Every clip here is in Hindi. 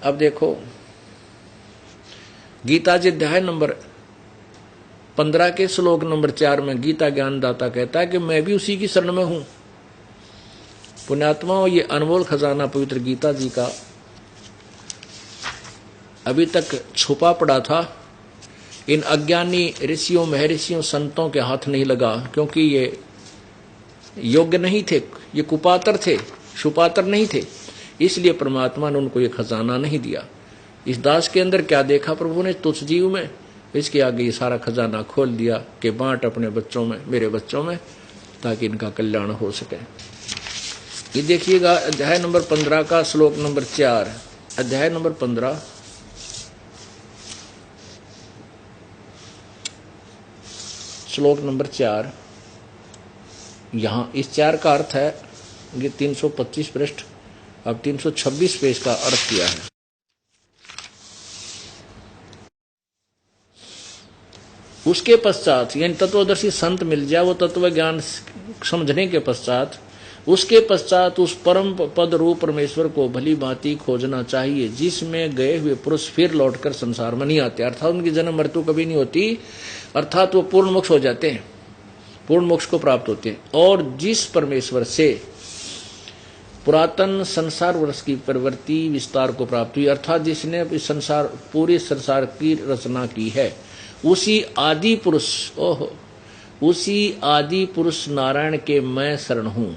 अब देखो गीता जी अध्याय नंबर 15 के श्लोक नंबर 4 में गीता ज्ञानदाता कहता है कि मैं भी उसी की शरण में हूं। पुण्यात्माओं, ये अनमोल खजाना पवित्र गीता जी का अभी तक छुपा पड़ा था, इन अज्ञानी ऋषियों महर्षियों संतों के हाथ नहीं लगा, क्योंकि ये योग्य नहीं थे, ये कुपात्र थे, सुपात्र नहीं थे। इसलिए परमात्मा ने उनको ये खजाना नहीं दिया। इस दास के अंदर क्या देखा प्रभु ने तुच्छ जीव में, इसके आगे ये सारा खजाना खोल दिया कि बांट अपने बच्चों में, मेरे बच्चों में, ताकि इनका कल्याण हो सके। ये देखिएगा अध्याय नंबर 15 का श्लोक नंबर 4, अध्याय नंबर 15 श्लोक नंबर 4। यहां इस 4 का अर्थ है, ये 325 पृष्ठ, अब 326 पेज का अर्थ किया है। उसके पश्चात यानी तत्वदर्शी संत मिल जाए, वो तत्व ज्ञान समझने के पश्चात, उसके पश्चात उस परम पद रूप परमेश्वर को भली भांति खोजना चाहिए, जिसमें गए हुए पुरुष फिर लौटकर संसार में नहीं आते, अर्थात उनकी जन्म मृत्यु कभी नहीं होती, अर्थात वो पूर्ण मोक्ष हो जाते हैं, पूर्ण मोक्ष को प्राप्त होते हैं। और जिस परमेश्वर से पुरातन संसार वर्ष की प्रवृत्ति विस्तार को प्राप्त हुई, अर्थात जिसने इस संसार पूरे संसार की रचना की है, उसी आदि पुरुष, ओहो, उसी आदि पुरुष नारायण के मैं शरण हूं।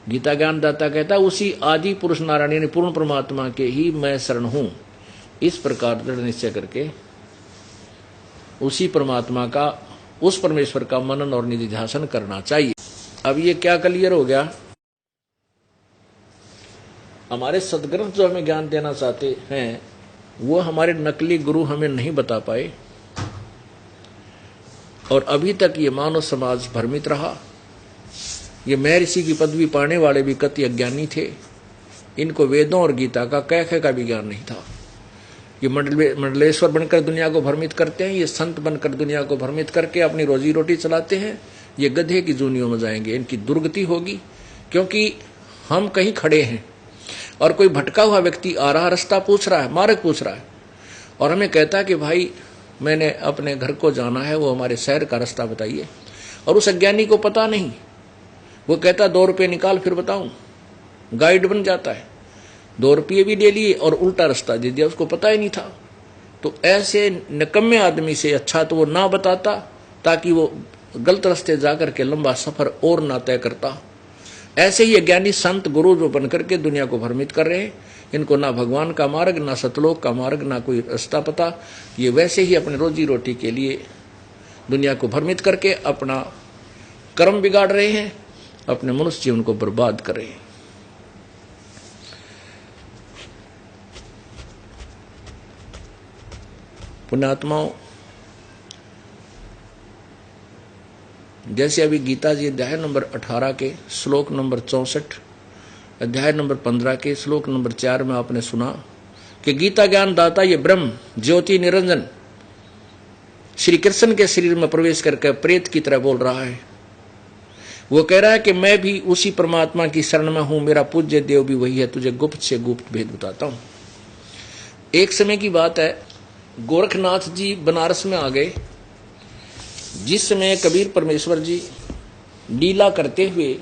गीता ज्ञानदाता कहता है उसी आदि पुरुष नारायण यानी पूर्ण परमात्मा के ही मैं शरण हूं। इस प्रकार दृढ़ निश्चय करके उसी परमात्मा का, उस परमेश्वर का मनन और निधिध्यासन करना चाहिए। अब ये क्या क्लियर हो गया, हमारे सदग्रंथ जो हमें ज्ञान देना चाहते हैं वो हमारे नकली गुरु हमें नहीं बता पाए, और अभी तक ये मानव समाज भ्रमित रहा। ये महर्षि की पदवी पाने वाले भी कति अज्ञानी थे, इनको वेदों और गीता का कह का भी ज्ञान नहीं था। ये मंडलेश्वर बनकर दुनिया को भ्रमित करते हैं, ये संत बनकर दुनिया को भ्रमित करके अपनी रोजी रोटी चलाते हैं। ये गधे की जूनियों में जाएंगे, इनकी दुर्गति होगी, क्योंकि हम कहीं खड़े हैं और कोई भटका हुआ व्यक्ति आ रहा, रास्ता पूछ रहा है, मार्ग पूछ रहा है, और हमें कहता है कि भाई मैंने अपने घर को जाना है, वो हमारे शहर का रास्ता बताइए। और उस अज्ञानी को पता नहीं, वो कहता 2 रुपये निकाल फिर बताऊं, गाइड बन जाता है, 2 रुपये भी ले लिए और उल्टा रास्ता दे दिया, उसको पता ही नहीं था। तो ऐसे निकम्मे आदमी से अच्छा तो वो ना बताता, ताकि वो गलत रास्ते जाकर के लंबा सफर और ना तय करता। ऐसे ही अज्ञानी संत गुरु जो बनकर के दुनिया को भ्रमित कर रहे हैं, इनको ना भगवान का मार्ग, ना सतलोक का मार्ग, ना कोई रास्ता पता। ये वैसे ही अपने रोजी रोटी के लिए दुनिया को भ्रमित करके अपना कर्म बिगाड़ रहे हैं, अपने मनुष्य जीवन को बर्बाद कर रहे हैं। पुण्यात्माओं, जैसे अभी गीता जी अध्याय नंबर 18 के श्लोक नंबर 64, अध्याय नंबर 15 के श्लोक नंबर 4 में आपने सुना कि गीता ज्ञान दाता ये ब्रह्म ज्योति निरंजन श्री कृष्ण के शरीर में प्रवेश करके प्रेत की तरह बोल रहा है। वो कह रहा है कि मैं भी उसी परमात्मा की शरण में हूं, मेरा पूज्य देव भी वही है, तुझे गुप्त से गुप्त भेद बताता हूं। एक समय की बात है, गोरखनाथ जी बनारस में आ गए। जिस समय कबीर परमेश्वर जी लीला करते हुए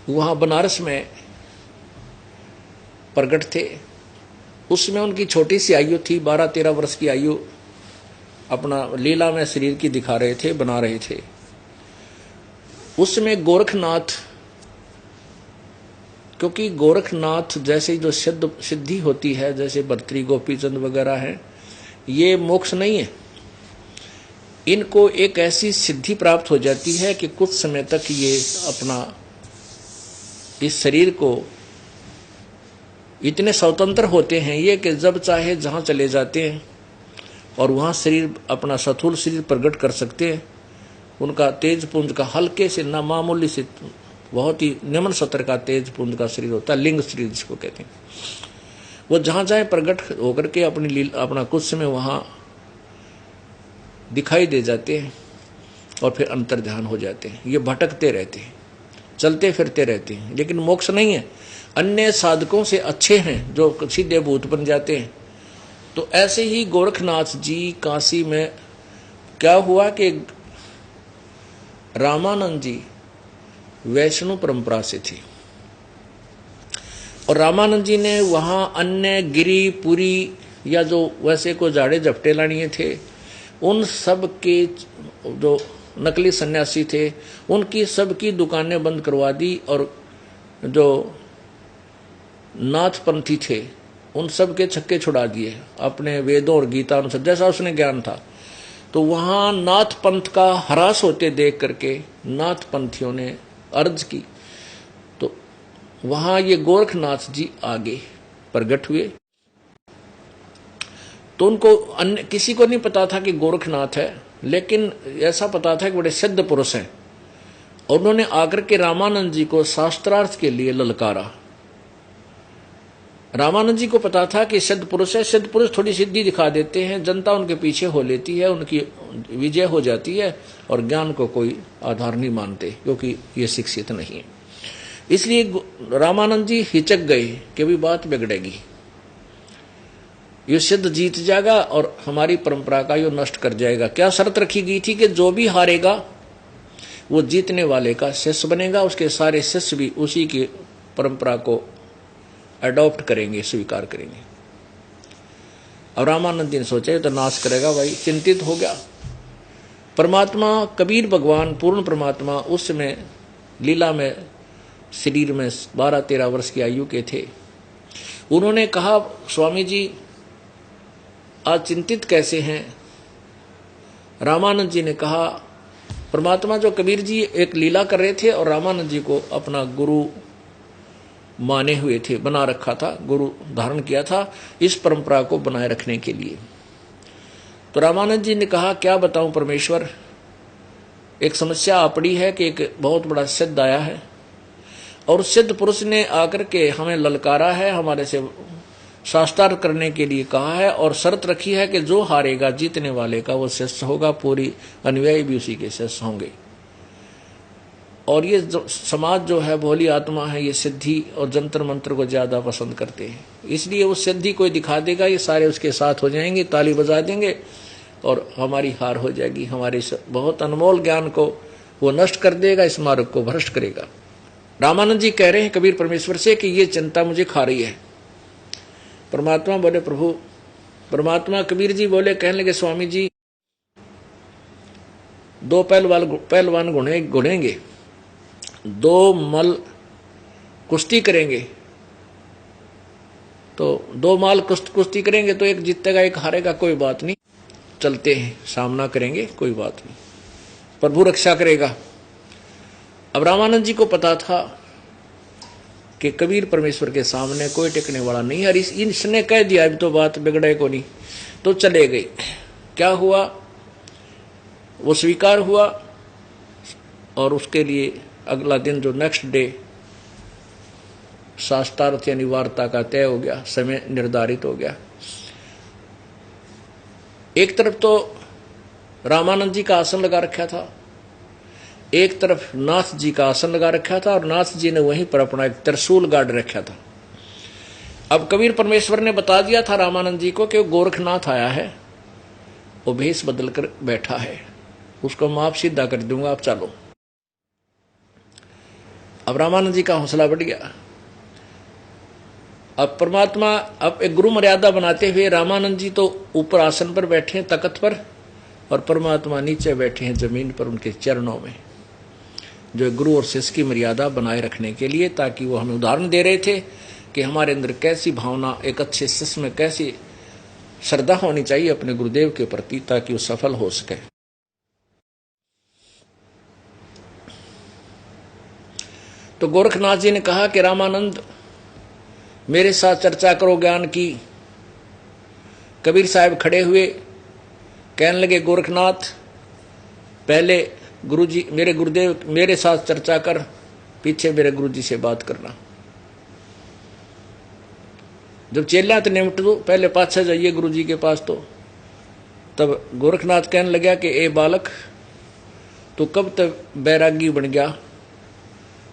वहां बनारस में प्रकट थे, उसमें उनकी छोटी सी आयु थी, 12-13 वर्ष की आयु, अपना लीला में शरीर की दिखा रहे थे, बना रहे थे। उसमें गोरखनाथ, क्योंकि गोरखनाथ जैसे जो सिद्धि होती है, जैसे भर्तृहरि गोपीचंद वगैरह हैं, ये मोक्ष नहीं है। इनको एक ऐसी सिद्धि प्राप्त हो जाती है कि कुछ समय तक ये अपना इस शरीर को इतने स्वतंत्र होते हैं ये कि जब चाहे जहां चले जाते हैं और वहां शरीर अपना स्थूल शरीर प्रकट कर सकते हैं। उनका तेज पुंज का हल्के से ना मामूली से बहुत ही निम्न सतर का तेज पुंज का शरीर होता है, लिंग शरीर जिसको कहते हैं। वो जहां जाए प्रकट होकर के अपना कुछ समय वहां दिखाई दे जाते हैं और फिर अंतर ध्यान हो जाते हैं। ये भटकते रहते हैं, चलते फिरते रहते हैं, लेकिन मोक्ष नहीं है। अन्य साधकों से अच्छे हैं जो सीधे भूत बन जाते हैं। तो ऐसे ही गोरखनाथ जी काशी में क्या हुआ कि रामानंद जी वैष्णव परंपरा से थे और रामानंद जी ने वहां अन्य गिरी पुरी या जो वैसे को जाड़े झपटे लानिए थे, उन सब के जो नकली सन्यासी थे उनकी सबकी दुकानें बंद करवा दी और जो नाथपंथी थे उन सब के छक्के छुड़ा दिए अपने वेदों और गीता अनुसार जैसा उसने ज्ञान था। तो वहां नाथ पंथ का ह्रास होते देख करके नाथ पंथियों ने अर्ज की, तो वहां ये गोरखनाथ जी आगे प्रकट हुए। तो उनको अन्य किसी को नहीं पता था कि गोरखनाथ है, लेकिन ऐसा पता था कि बड़े सिद्ध पुरुष हैं। और उन्होंने आकर के रामानंद जी को शास्त्रार्थ के लिए ललकारा। रामानंद जी को पता था कि सिद्ध पुरुष है, सिद्ध पुरुष थोड़ी सिद्धि दिखा देते हैं, जनता उनके पीछे हो लेती है, उनकी विजय हो जाती है और ज्ञान को कोई आधार नहीं मानते क्योंकि ये शिक्षित नहीं है। इसलिए रामानंद जी हिचक गए कि भी बात बिगड़ेगी, ये सिद्ध जीत जाएगा और हमारी परंपरा का ये नष्ट कर जाएगा। क्या शर्त रखी गई थी कि जो भी हारेगा वो जीतने वाले का शिष्य बनेगा, उसके सारे शिष्य भी उसी की परंपरा को अडॉप्ट करेंगे, स्वीकार करेंगे। अब रामानंद जी ने सोचा ये तो नाश करेगा भाई, चिंतित हो गया। परमात्मा कबीर भगवान पूर्ण परमात्मा उस समय लीला में शरीर में 12-13 वर्ष की आयु के थे। उन्होंने कहा स्वामी जी आज चिंतित कैसे हैं? रामानंद जी ने कहा परमात्मा जो कबीर जी एक लीला कर रहे थे और रामानंद जी को अपना गुरु माने हुए थे, बना रखा था, गुरु धारण किया था इस परंपरा को बनाए रखने के लिए। तो रामानंद जी ने कहा क्या बताऊं परमेश्वर, एक समस्या आ पड़ी है कि एक बहुत बड़ा सिद्ध आया है और सिद्ध पुरुष ने आकर के हमें ललकारा है, हमारे से शास्त्रार्थ करने के लिए कहा है और शर्त रखी है कि जो हारेगा जीतने वाले का वो शिष्य होगा, पूरी अनुयायी भी उसी के शिष्य होंगे। और ये समाज जो है भोली आत्मा है, ये सिद्धि और जंतर मंत्र को ज्यादा पसंद करते हैं, इसलिए वो सिद्धि कोई दिखा देगा, ये सारे उसके साथ हो जाएंगे, ताली बजा देंगे और हमारी हार हो जाएगी। हमारे बहुत अनमोल ज्ञान को वो नष्ट कर देगा, इस मार्ग को भ्रष्ट करेगा। रामानंद जी कह रहे हैं कबीर परमेश्वर से कि ये चिंता मुझे खा रही है। परमात्मा बोले प्रभु, परमात्मा कबीर जी बोले, कहने लगे स्वामी जी दो पहलवान घुड़ेंगे, दो मल कुश्ती करेंगे, तो दो माल कुश्ती करेंगे तो एक जीतेगा एक हारेगा, कोई बात नहीं, चलते हैं सामना करेंगे, कोई बात नहीं, प्रभु रक्षा करेगा। अब रामानंद जी को पता था कि कबीर परमेश्वर के सामने कोई टिकने वाला नहीं है, इसने कह दिया अभी तो बात बिगड़े को नहीं, तो चले गए। क्या हुआ, वो स्वीकार हुआ और उसके लिए अगला दिन जो नेक्स्ट डे शास्त्रार्थ यानी वार्ता का तय हो गया, समय निर्धारित हो गया। एक तरफ तो रामानंद जी का आसन लगा रखा था, एक तरफ नाथ जी का आसन लगा रखा था और नाथ जी ने वहीं पर अपना एक त्रिशूल गाड़ रखा था। अब कबीर परमेश्वर ने बता दिया था रामानंद जी को कि वो गोरखनाथ आया है, वो भेष बदल कर बैठा है, उसको माफ सीधा कर दूंगा, आप चलो। अब रामानंद जी का हौसला बढ़ गया। अब परमात्मा अब एक गुरु मर्यादा बनाते हुए रामानंद जी तो ऊपर आसन पर बैठे हैं तख्त पर और परमात्मा नीचे बैठे हैं जमीन पर उनके चरणों में, जो गुरु और शिष्य की मर्यादा बनाए रखने के लिए, ताकि वो हमें उदाहरण दे रहे थे कि हमारे अंदर कैसी भावना, एक अच्छे शिष्य में कैसी श्रद्धा होनी चाहिए अपने गुरुदेव के प्रति, ताकि वो सफल हो सके। तो गोरखनाथ जी ने कहा कि रामानंद मेरे साथ चर्चा करो ज्ञान की। कबीर साहब खड़े हुए, कहने लगे गोरखनाथ पहले गुरुजी, मेरे गुरुदेव मेरे साथ चर्चा कर, पीछे मेरे गुरुजी से बात करना। जब चेला तो निमट दो, पहले पाछे जाइए गुरुजी के पास। तो तब गोरखनाथ कहने लगा कि ए बालक, तो कब तक बैरागी बन गया,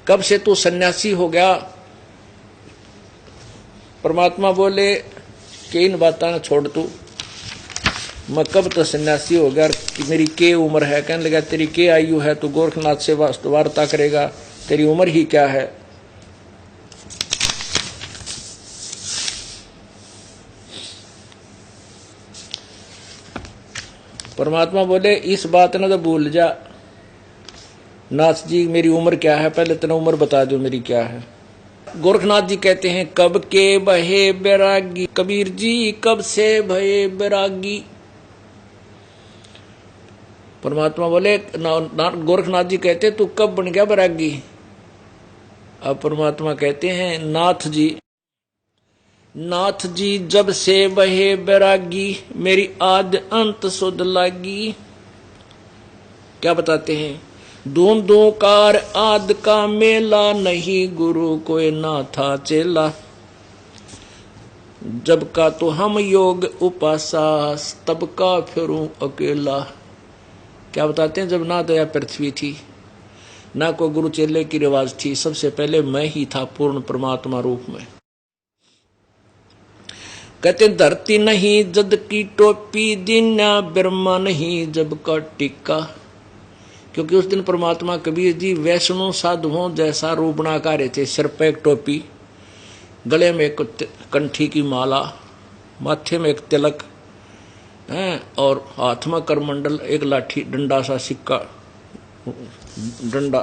कब से तू सन्यासी हो गया? परमात्मा बोले कि इन बातों ने छोड़ तू, मैं कब तो सन्यासी हो गया, कि मेरी के उम्र है। कहने लगा तेरी के आयु है, तू गोरखनाथ से वार्ता करेगा, तेरी उम्र ही क्या है? परमात्मा बोले इस बात ने तो भूल जा नाथ जी, मेरी उम्र क्या है, पहले तेरा उम्र बता दो मेरी क्या है। गोरखनाथ जी कहते हैं कब के भये बैरागी, कबीर जी कब से भये बैरागी। परमात्मा बोले गोरखनाथ जी कहते तू कब बन गया बैरागी? अब परमात्मा कहते हैं नाथ जी जब से बहे बैरागी, मेरी आद अंत सुध लागी। क्या बताते हैं? दूं कार आद का मेला, नहीं गुरु कोई ना था चेला। जब का तो हम योग उपासा, तब का फिरूं अकेला। क्या बताते हैं? जब ना दया पृथ्वी थी, ना कोई गुरु चेले की रिवाज थी, सबसे पहले मैं ही था पूर्ण परमात्मा रूप में। कहते धरती नहीं जद की टोपी, दीना ब्रह्मा नहीं जब का टिक्का। क्योंकि उस दिन परमात्मा कबीर जी वैष्णव साधुओं जैसा रूप बना कर रहे थे। सिर पे एक टोपी, गले में एक कंठी की माला, माथे में एक तिलक है, और हाथ में करमंडल, एक लाठी डंडा सा सिक्का डंडा।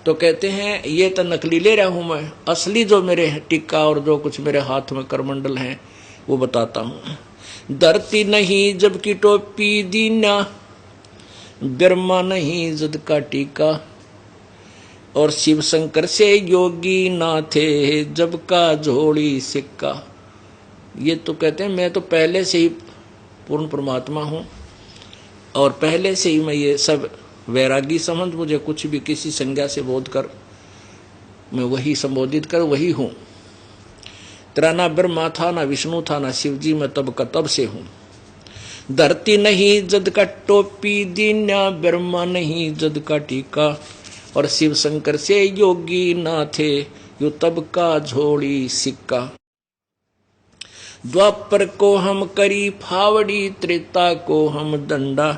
तो कहते हैं ये तो नकली ले रहा हूं मैं, असली जो मेरे टिक्का और जो कुछ मेरे हाथ में करमंडल हैं वो बताता हूं। धरती नहीं जब की टोपी, दीना ब्रह्मा नहीं जद का टीका। और शिव शंकर से योगी ना थे, जब का झोली सिक्का। ये तो कहते हैं मैं तो पहले से ही पूर्ण परमात्मा हूं, और पहले से ही मैं ये सब वैरागी समझ, मुझे कुछ भी किसी संज्ञा से बोध कर, मैं वही संबोधित कर वही हूं। तेरा ना ब्रह्मा था, ना विष्णु था, ना शिव जी, मैं तब का तब से हूं। धरती नहीं जद का टोपी, दीना ब्रह्मा नहीं जद का टीका। और शिव शंकर से योगी ना थे, यो तब का झोली सिक्का। द्वापर को हम करी फावड़ी, त्रेता को हम दंडा।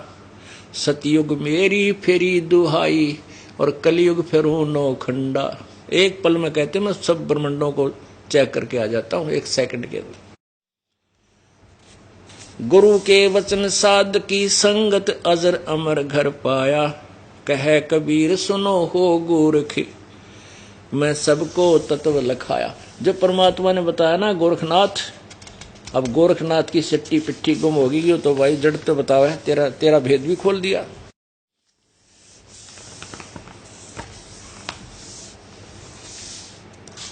सतयुग मेरी फेरी दुहाई, और कलयुग फिरूं नौखंडा। एक पल में कहते मैं सब ब्रह्मंडों को चेक करके आ जाता हूं, एक सेकंड के अंदर। गुरु के वचन साध की संगत, अजर अमर घर पाया। कहे कबीर सुनो हो गोरख, मैं सबको तत्व लखाया। जब परमात्मा ने बताया ना गोरखनाथ, अब गोरखनाथ की सट्टी पिट्ठी गुम होगी तो भाई जड़ तो बतावा, तेरा भेद भी खोल दिया।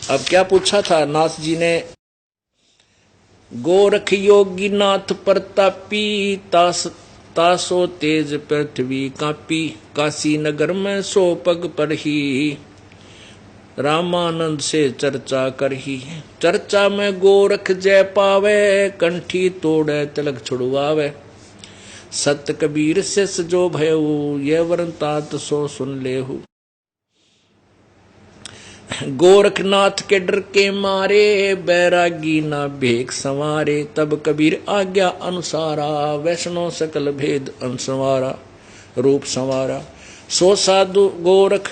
अब क्या पूछा था नाथ जी ने? गोरख योगी नाथ प्रतापी, तासो तेज पृथ्वी कापी। काशी नगर में सो पग पर ही, रामानंद से चर्चा करही। चर्चा में गोरख जय पावे, कंठी तोड़े तिलक छुड़वावे। सत कबीर शिष जो भयऊ, ये वरतात सो सुन लेहू। गोरखनाथ के डर के मारे, बैरागी ना भेख संवारे। तब कबीर आज्ञा अनुसारा, वैष्णव सकल भेद अनसवारा। रूप संवारा सो साधु गोरख,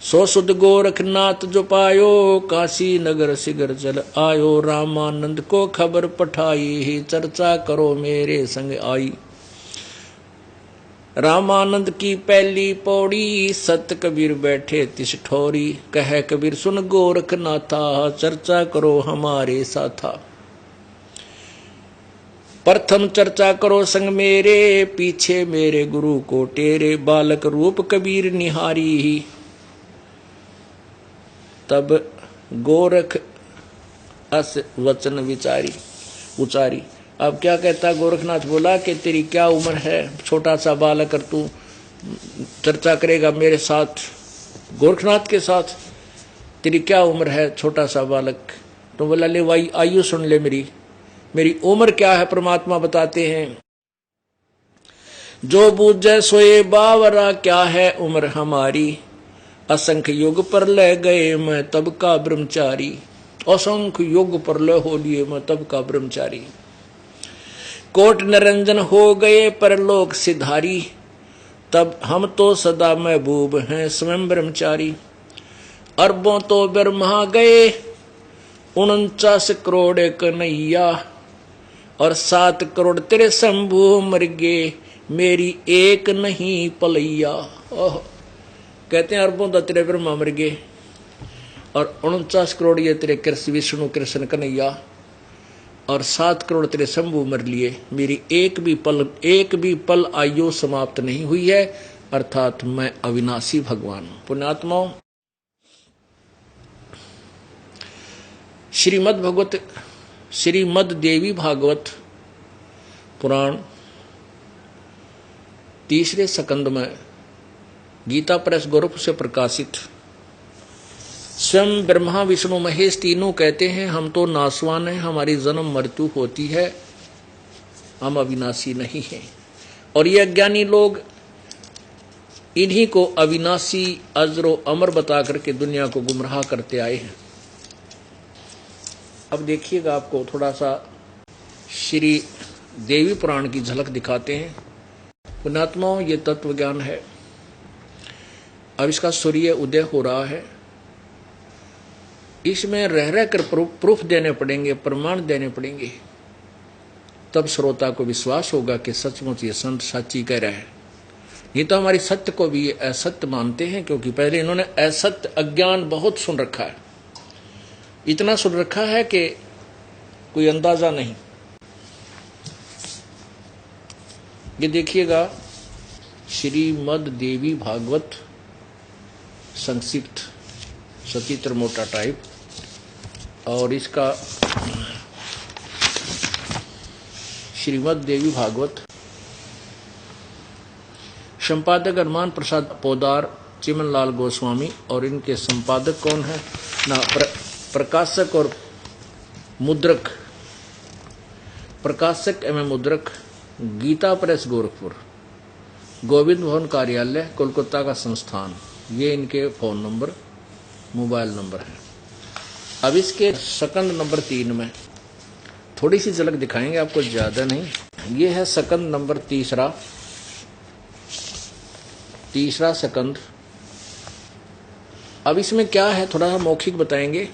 सो सुध गोरखनाथ जो पायो। काशी नगर सिगर चल आयो, रामानंद को खबर पठाई। चर्चा करो मेरे संग आई। रामानंद की पहली पौड़ी, सत कबीर बैठे तिस ठोरी। कहे कबीर सुन गोरखनाथा, चर्चा करो हमारे साथा। प्रथम चर्चा करो संग मेरे, पीछे मेरे गुरु को टेरे। बालक रूप कबीर निहारी, तब गोरख अस वचन विचारी उचारी। अब क्या कहता गोरखनाथ? बोला कि तेरी क्या उम्र है, छोटा सा बालक, और तू चर्चा करेगा मेरे साथ, गोरखनाथ के साथ? तेरी क्या उम्र है, छोटा सा बालक? तो बोला ले भाई आयु सुन ले मेरी उम्र क्या है। परमात्मा बताते हैं जो बूझे सोए बावरा, क्या है उम्र हमारी। असंख्य युग पर ले गए मैं तब का ब्रह्मचारी, असंख्य युग पर ले हो लिए मैं तब का ब्रह्मचारी। कोट निरंजन हो गए परलोक सिधारी, तब हम तो सदा महबूब हैं स्वयं ब्रह्मचारी। अरबों तो ब्रह्मा गए 49 करोड़ कन्हैया, और 7 करोड़ तेरे शंभू मर गए मेरी एक नहीं पलैया। ओह, कहते हैं अरबों तो तेरे ब्रह्मा मर गए और 49 करोड़ ये तेरे कृष्ण विष्णु कृष्ण कन्हैया, और 7 करोड़ तेरे शंभू मर लिए, मेरी एक भी पल आयु समाप्त नहीं हुई है, अर्थात मैं अविनाशी भगवान हूं। पुण्यात्माओं, श्रीमद् देवी भागवत पुराण 3 स्कंद में गीता प्रेस गोरखपुर से प्रकाशित स्वयं ब्रह्मा विष्णु महेश तीनों कहते हैं हम तो नासवान हैं, हमारी जन्म मृत्यु होती है, हम अविनाशी नहीं हैं। और ये अज्ञानी लोग इन्हीं को अविनाशी अजरो अमर बता करके दुनिया को गुमराह करते आए हैं। अब देखिएगा, आपको थोड़ा सा श्री देवी पुराण की झलक दिखाते हैं। पुण्यात्माओं, ये तत्व ज्ञान है। अब इसका सूर्य उदय हो रहा है, इसमें रह कर प्रूफ देने पड़ेंगे, प्रमाण देने पड़ेंगे, तब श्रोता को विश्वास होगा कि सचमुच ये संत सच्ची कह रहे हैं। नहीं तो हमारी सत्य को भी असत्य मानते हैं, क्योंकि पहले इन्होंने असत्य अज्ञान बहुत सुन रखा है, इतना सुन रखा है कि कोई अंदाजा नहीं। ये देखिएगा, श्रीमद् देवी भागवत संक्षिप्त सचित्र मोटा टाइप, और इसका श्रीमद् देवी भागवत संपादक हनुमान प्रसाद पोदार चिमनलाल गोस्वामी, और इनके संपादक कौन है ना, प्रकाशक और मुद्रक, प्रकाशक एवं मुद्रक गीता प्रेस गोरखपुर, गोविंद भवन कार्यालय कोलकाता का संस्थान। ये इनके फोन नंबर मोबाइल नंबर है। अब इसके स्कंद नंबर 3 में थोड़ी सी झलक दिखाएंगे आपको, ज्यादा नहीं। ये है स्कंद नंबर तीसरा स्कंद। अब इसमें क्या है थोड़ा सा मौखिक बताएंगे।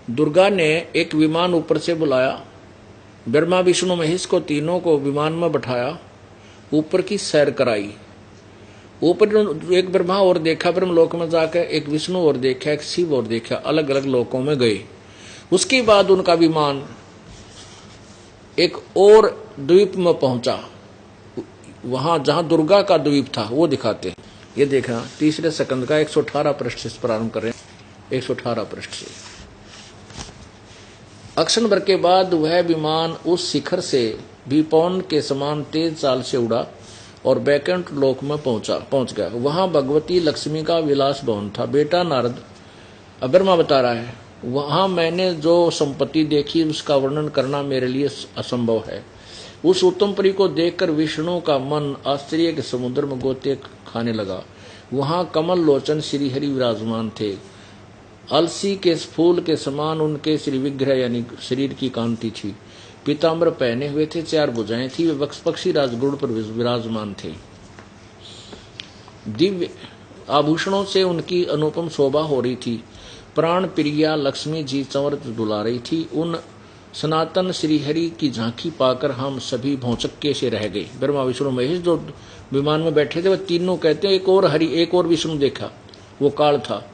दुर्गा ने एक विमान ऊपर से बुलाया, ब्रह्मा विष्णु महेश को तीनों को विमान में बैठाया, ऊपर की सैर कराई। ऊपर एक ब्रह्मा और देखा ब्रह्मलोक में जाकर, एक विष्णु और देखा, एक शिव और देखा, अलग अलग लोकों में गए। उसके बाद उनका विमान एक और द्वीप में पहुंचा, वहां जहां दुर्गा का द्वीप था वो दिखाते हैं। ये देखा तीसरे स्कंद का 118 पृष्ठ से प्रारंभ कर रहे हैं, 118 पृष्ठ से। अक्षण भर के बाद वह विमान उस शिखर से भी पवन के समान तेज चाल से उड़ा और बैकुंठ लोक में पहुंच गया। वहां भगवती लक्ष्मी का विलास भवन था। बेटा नारद, ब्रह्मा बता रहा है, वहां मैंने जो संपत्ति देखी उसका वर्णन करना मेरे लिए असंभव है। उस उत्तम परी को देखकर विष्णु का मन आश्चर्य के समुद्र में गोते खाने लगा। वहां कमल लोचन श्रीहरि विराजमान थे। अलसी के फूल के समान उनके श्री विग्रह यानी शरीर की कांति थी। पीताम्बर पहने हुए थे, 4 भुजाएं थी। वे वक्षपक्षी राजगुण पर विराजमान थे। दिव्य आभूषणों से उनकी अनुपम शोभा हो रही थी। प्राण प्रिया लक्ष्मी जी चंवर डुला रही थी। उन सनातन श्रीहरि की झांकी पाकर हम सभी भौचक्के से रह गए। ब्रह्मा विष्णु महेश जो विमान में बैठे थे, वह तीनों कहते हैं एक और विष्णु देखा, वो काल था,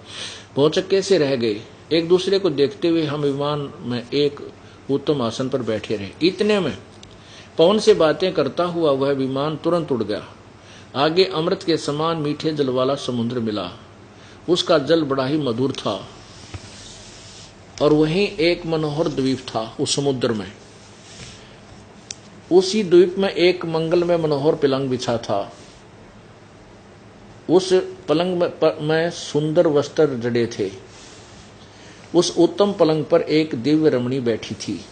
भौचक्के से रह गए। एक दूसरे को देखते हुए हम विमान में एक उत्तम आसन पर बैठे रहे। इतने में पवन से बातें करता हुआ वह विमान तुरंत उड़ गया। आगे अमृत के समान मीठे जल वाला समुद्र मिला। उसका जल बड़ा ही मधुर था और वहीं एक मनोहर द्वीप था उस समुद्र में। उसी द्वीप में एक मंगल में मनोहर पलंग बिछा था। उस पलंग में सुंदर वस्त्र जड़े थे। उस उत्तम पलंग पर एक दिव्य रमणी बैठी थी।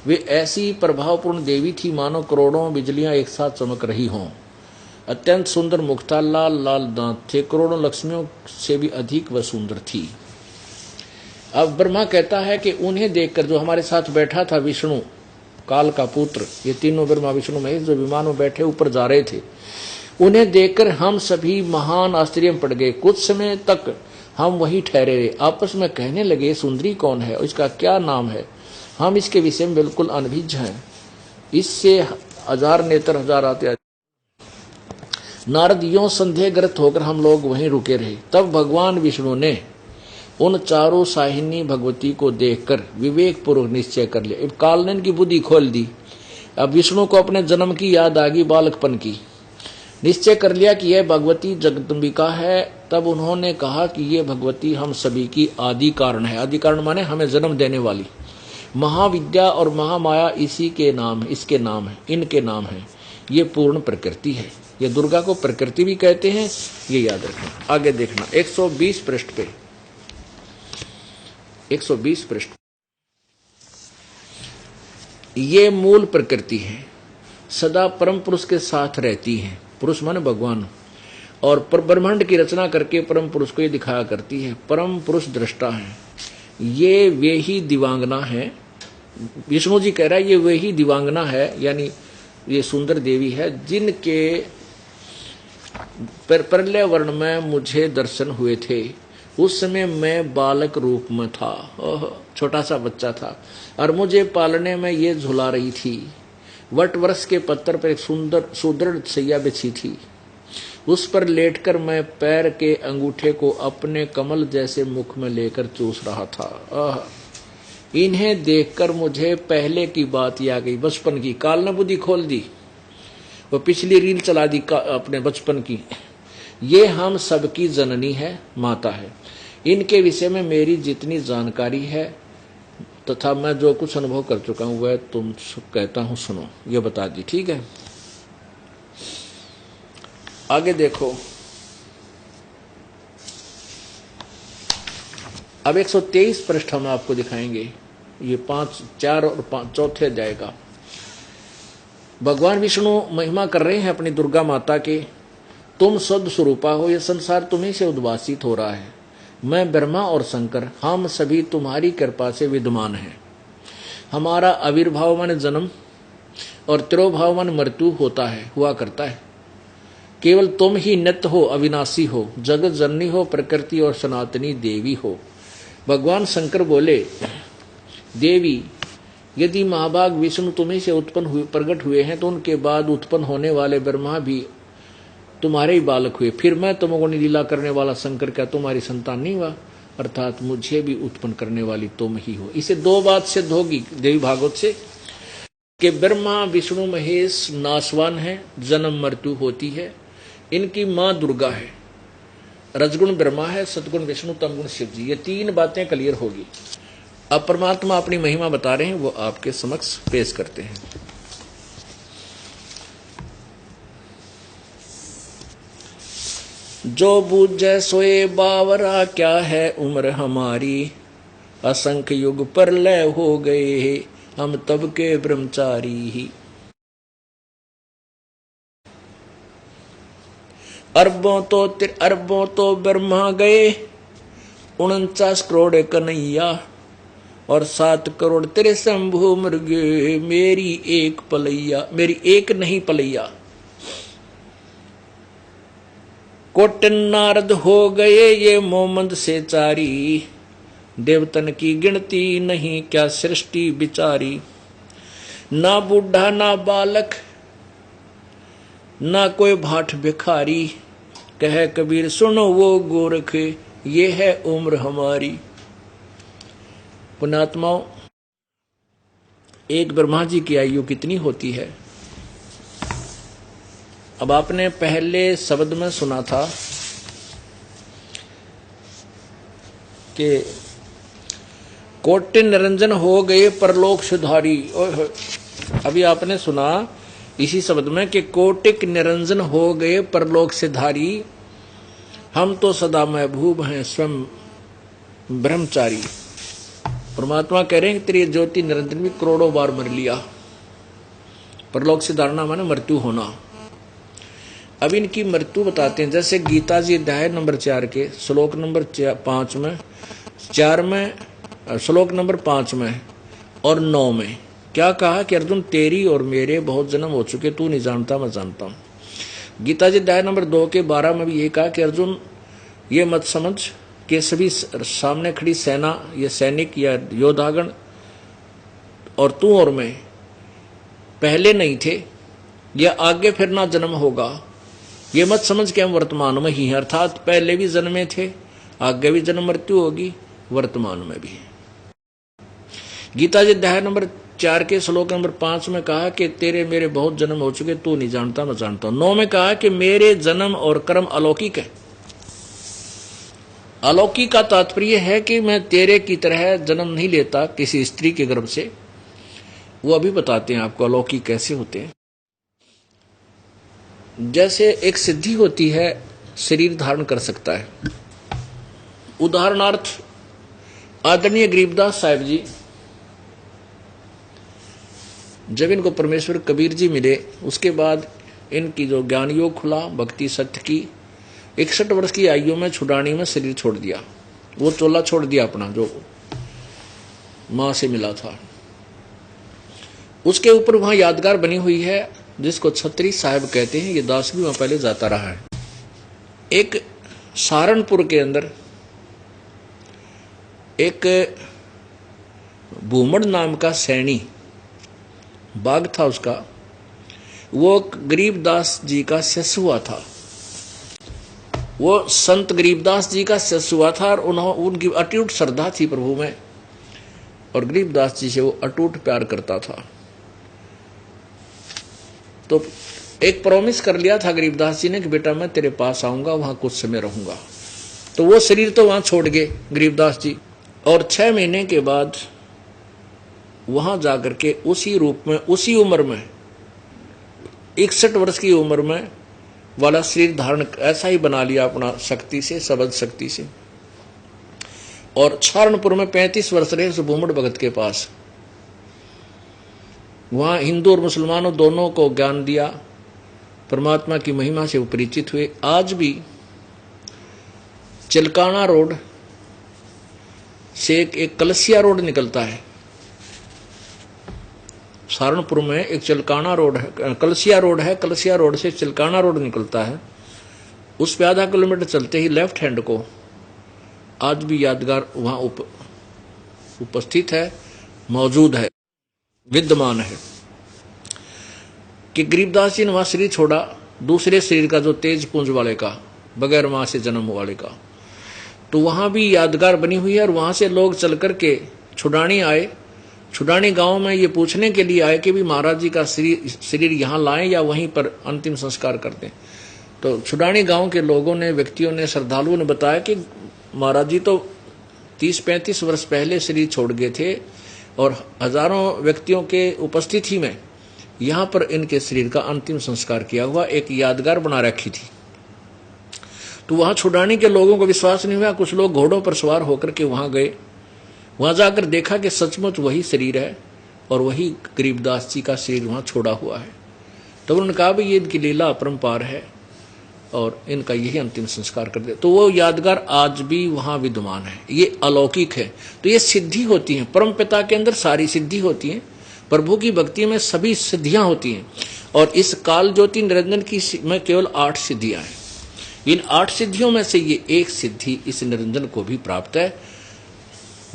वे ऐसी प्रभावपूर्ण देवी थी मानो करोड़ों बिजलियां एक साथ चमक रही हों। अत्यंत सुंदर मुख था, लाल लाल दांत थे, करोड़ों लक्ष्मियों से भी अधिक वह सुंदर थी। अब ब्रह्मा कहता है कि उन्हें देखकर जो हमारे साथ बैठा था विष्णु, काल का पुत्र, ये तीनों ब्रह्मा विष्णु महेश जो विमान में बैठे ऊपर जा रहे थे, उन्हें देखकर हम सभी महान आश्चर्य में पड़ गए। कुछ समय तक हम वहीं ठहरे रहे, आपस में कहने लगे सुंदरी कौन है और इसका क्या नाम है, हम इसके विषय में बिल्कुल अनभिज्ञ हैं। इससे हजार नेत्र हजार आते। नारद यों संदेहग्रस्त होकर हम लोग वहीं रुके रहे। तब भगवान विष्णु ने उन चारों साहिनी भगवती को देखकर विवेक पूर्वक निश्चय कर लिया। अब काल ने इनकी बुद्धि खोल दी। अब विष्णु को अपने जन्म की याद आ गई, बालकपन की। निश्चय कर लिया कि यह भगवती जगदम्बिका है। तब उन्होंने कहा कि यह भगवती हम सभी की आदि कारण है। आदि कारण माने हमें जन्म देने वाली। महाविद्या और महामाया इसी के नाम, इसके नाम है, इनके नाम है। ये पूर्ण प्रकृति है। ये दुर्गा को प्रकृति भी कहते हैं, ये याद रखना। आगे देखना 120 पृष्ठ पे, 120 पृष्ठ। ये मूल प्रकृति है, सदा परम पुरुष के साथ रहती है। पुरुष माने भगवान, और ब्रह्मांड की रचना करके परम पुरुष को ये दिखाया करती है। परम पुरुष दृष्टा है। ये वे ही दिवांगना है। विष्णु जी कह रहा है ये वे ही दिवांगना है, यानी ये सुंदर देवी है जिनके प्रलय वर्ण में मुझे दर्शन हुए थे। उस समय मैं बालक रूप में था, छोटा सा बच्चा था, और मुझे पालने में ये झुला रही थी। वट वृक्ष के पत्थर पर एक सुंदर सुदृढ़ सैया बिछी थी। उस पर लेटकर मैं पैर के अंगूठे को अपने कमल जैसे मुख में लेकर चूस रहा था। इन्हें देखकर मुझे पहले की बात याद आ गई, बचपन की। काल ने बुद्धि खोल दी, वो पिछली रील चला दी अपने बचपन की। ये हम सबकी जननी है, माता है। इनके विषय में मेरी जितनी जानकारी है तथा मैं जो कुछ अनुभव कर चुका हूं वह तुम कहता हूं, सुनो। ये बता दी, ठीक है। आगे देखो, अब 123 पृष्ठ हम आपको दिखाएंगे। ये 5, 4 और 5 चौथे जाएगा। भगवान विष्णु महिमा कर रहे हैं अपनी दुर्गा माता के। तुम शुद्ध स्वरूपा हो, यह संसार तुम्ही से उद्भासित हो रहा है। मैं ब्रह्मा और शंकर, हम सभी तुम्हारी कृपा से विद्यमान हैं। हमारा आविर्भाव माने जन्म और तिरोभाव माने मृत्यु होता है, हुआ करता है। केवल तुम ही नित्य हो, अविनाशी हो, जगत जननी हो, प्रकृति और सनातनी देवी हो। भगवान शंकर बोले, देवी यदि महाभाग विष्णु तुम्ही से उत्पन्न हुए, प्रकट हुए हैं, तो उनके बाद उत्पन्न होने वाले ब्रह्मा भी तुम्हारे ही बालक हुए। फिर मैं तमोगुणी लीला करने वाला शंकर क्या तुम्हारी संतान नहीं हुआ? अर्थात मुझे भी उत्पन्न करने वाली तुम ही हो। इसे 2 बात सिद्ध होगी देवी भागवत से कि ब्रह्मा विष्णु महेश नाशवान है, जन्म मृत्यु होती है। इनकी मां दुर्गा है, रजगुण ब्रह्मा है, सतगुण विष्णु, तमगुण शिव जी। ये 3 बातें क्लियर होगी। अब परमात्मा अपनी महिमा बता रहे हैं, वो आपके समक्ष पेश करते हैं। जो बूझे सोए बावरा, क्या है उम्र हमारी। असंख्य युग पर लय हो गए, हम तब के ब्रह्मचारी ही। अरबों तो ब्रह्मा गए, 49 करोड़ कन्हैया, और 7 करोड़ तेरे शंभु मृगे, मेरी एक पलैया, मेरी एक नहीं पलैया। कोटन नारद हो गए ये मोमंद से चारी, देवतन की गिनती नहीं क्या सृष्टि बिचारी। ना बूढ़ा ना बालक ना कोई भाट भिखारी, कहे कबीर सुनो वो गोरख, ये है उम्र हमारी। पुण्यात्माओं, एक ब्रह्मा जी की आयु कितनी होती है? अब आपने पहले शब्द में सुना था कि कोटि निरंजन हो गए परलोक सुधारी। अभी आपने सुना इसी शब्द में कि कोटिक निरंजन हो गए परलोक से धारी, हम तो सदा महबूब हैं स्वयं ब्रह्मचारी। परमात्मा कह रहे हैं कि तेरी ज्योति निरंजन भी करोड़ों बार मर लिया। परलोक से धारणा माने मृत्यु होना। अब इनकी मृत्यु बताते हैं। जैसे गीता जी अध्याय नंबर 4 के श्लोक नंबर 5 में, 4 में, श्लोक नंबर 5 में और 9 में क्या कहा कि अर्जुन तेरी और मेरे बहुत जन्म हो चुके, तू नहीं जानता मैं जानता हूं। गीता जी अध्याय नंबर 2 के 12 में भी ये कहा कि अर्जुन ये मत समझ कि सभी सामने खड़ी सेना, ये सैनिक या योद्धागण और तू और मैं पहले नहीं थे या आगे फिर ना जन्म होगा। ये मत समझ के हम वर्तमान में ही हैं, अर्थात पहले भी जन्मे थे, आगे भी जन्म मृत्यु होगी, वर्तमान में भी। गीता जी अध्याय नंबर 4 के श्लोक नंबर 5 में कहा कि तेरे मेरे बहुत जन्म हो चुके, तू नहीं जानता मैं जानता हूं। 9 में कहा कि मेरे जन्म और कर्म अलौकिक है। अलौकिक का तात्पर्य है कि मैं तेरे की तरह जन्म नहीं लेता किसी स्त्री के गर्भ से। वो अभी बताते हैं आपको अलौकिक कैसे होते हैं। जैसे एक सिद्धि होती है, शरीर धारण कर सकता है। उदाहरणार्थ आदरणीय गरीबदास साहिब जी, जब इनको परमेश्वर कबीर जी मिले उसके बाद इनकी जो ज्ञान योग खुला, भक्ति सत्य की, 61 वर्ष की आयु में छुड़ानी में शरीर छोड़ दिया। वो चोला छोड़ दिया अपना जो मां से मिला था। उसके ऊपर वहां यादगार बनी हुई है जिसको छत्री साहब कहते हैं। ये दास भी वहां पहले जाता रहा है। एक सहारनपुर के अंदर एक भूमड़ नाम का सैनी बाग था उसका, वो गरीबदास जी का शिष्य हुआ था। वो संत गरीबदास जी का शिष्य हुआ था और उनकी अटूट श्रद्धा थी प्रभु में और गरीबदास जी से वो अटूट प्यार करता था। तो एक प्रॉमिस कर लिया था गरीबदास जी ने कि बेटा मैं तेरे पास आऊंगा, वहां कुछ समय रहूंगा। तो वो शरीर तो वहां छोड़ गए गरीबदास जी और 6 महीने के बाद वहां जाकर के उसी रूप में, उसी उम्र में, 61 वर्ष की उम्र में वाला शरीर धारण ऐसा ही बना लिया अपना शक्ति से, शब्द शक्ति से। और सहारनपुर में 35 वर्ष रहे उस भूमड़ भगत के पास। वहां हिंदू और मुसलमानों दोनों को ज्ञान दिया, परमात्मा की महिमा से वो परिचित हुए। आज भी चिलकाना रोड से एक कलसिया रोड निकलता है। सहारनपुर में एक चिलकाना रोड है, कलसिया रोड है। कलसिया रोड से चिलकाना रोड निकलता है। उस पे आधा किलोमीटर चलते ही लेफ्ट हैंड को आज भी यादगार वहां उपस्थित है, मौजूद है, विद्यमान है कि गरीबदास जी ने वहां शरीर छोड़ा, दूसरे शरीर का जो तेज पुंज वाले का, बगैर मां से जन्म वाले का। तो वहां भी यादगार बनी हुई है। और वहां से लोग चल करके छुड़ानी आए। छुड़ानी गांव में ये पूछने के लिए आए कि भी महाराज जी का शरीर यहां लाएं या वहीं पर अंतिम संस्कार कर दें। तो छुड़ानी गांव के लोगों ने, व्यक्तियों ने, श्रद्धालुओं ने बताया कि महाराज जी तो 30-35 वर्ष पहले शरीर छोड़ गए थे और हजारों व्यक्तियों के उपस्थिति में यहां पर इनके शरीर का अंतिम संस्कार किया हुआ, एक यादगार बना रखी थी। तो वहां छुड़ानी के लोगों को विश्वास नहीं हुआ। कुछ लोग घोड़ों पर सवार होकर के वहां गए। वहां जाकर देखा कि सचमुच वही शरीर है और वही गरीबदास जी का शरीर वहां छोड़ा हुआ है। तो उन्होंने कहा भाई ये इनकी लीला अपरंपार है और इनका यही अंतिम संस्कार कर दे। तो वो यादगार आज भी वहां विद्यमान है। ये अलौकिक है। तो ये सिद्धि होती है। परम पिता के अंदर सारी सिद्धि होती है। प्रभु की भक्ति में सभी सिद्धियां होती हैं। और इस काल ज्योति निरंजन की में केवल 8 सिद्धियां हैं। इन 8 सिद्धियों में से ये एक सिद्धि इस निरंजन को भी प्राप्त है,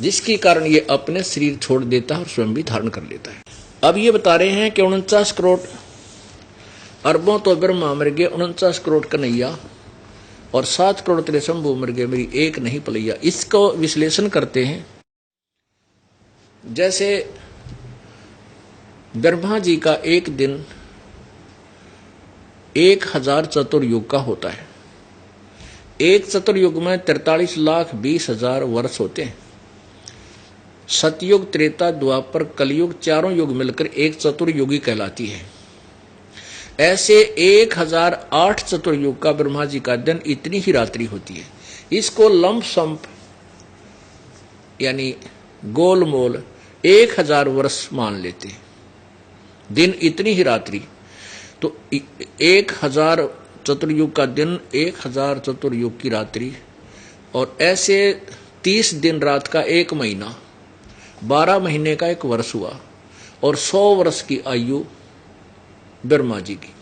जिसके कारण ये अपने शरीर छोड़ देता है और स्वयं भी धारण कर लेता है। अब ये बता रहे हैं कि 49 करोड़ अरबों तो ब्रह्मा मर गए, 49 करोड़ कन्हैया और 7 करोड़ तेरे शंभु मर गए, मेरी एक नहीं पलैया। इसको विश्लेषण करते हैं। जैसे ब्रह्मा जी का एक दिन 1000 चतुर्युग का होता है। एक चतुर्युग में 43,20,000 वर्ष होते हैं। सतयुग, त्रेता, द्वापर, कलयुग, चारों युग मिलकर एक चतुर्युगी कहलाती है। ऐसे 1008 चतुर्युग का ब्रह्मा जी का दिन इतनी ही रात्रि होती है। इसको लंप संप यानी गोलमोल 1000 वर्ष मान लेते हैं। दिन इतनी ही रात्रि, तो 1000 चतुर्युग का दिन 1000 चतुर्युग की रात्रि, और ऐसे 30 दिन रात का एक महीना, 12 महीने का एक वर्ष हुआ, और 100 वर्ष की आयु ब्रह्मा जी की।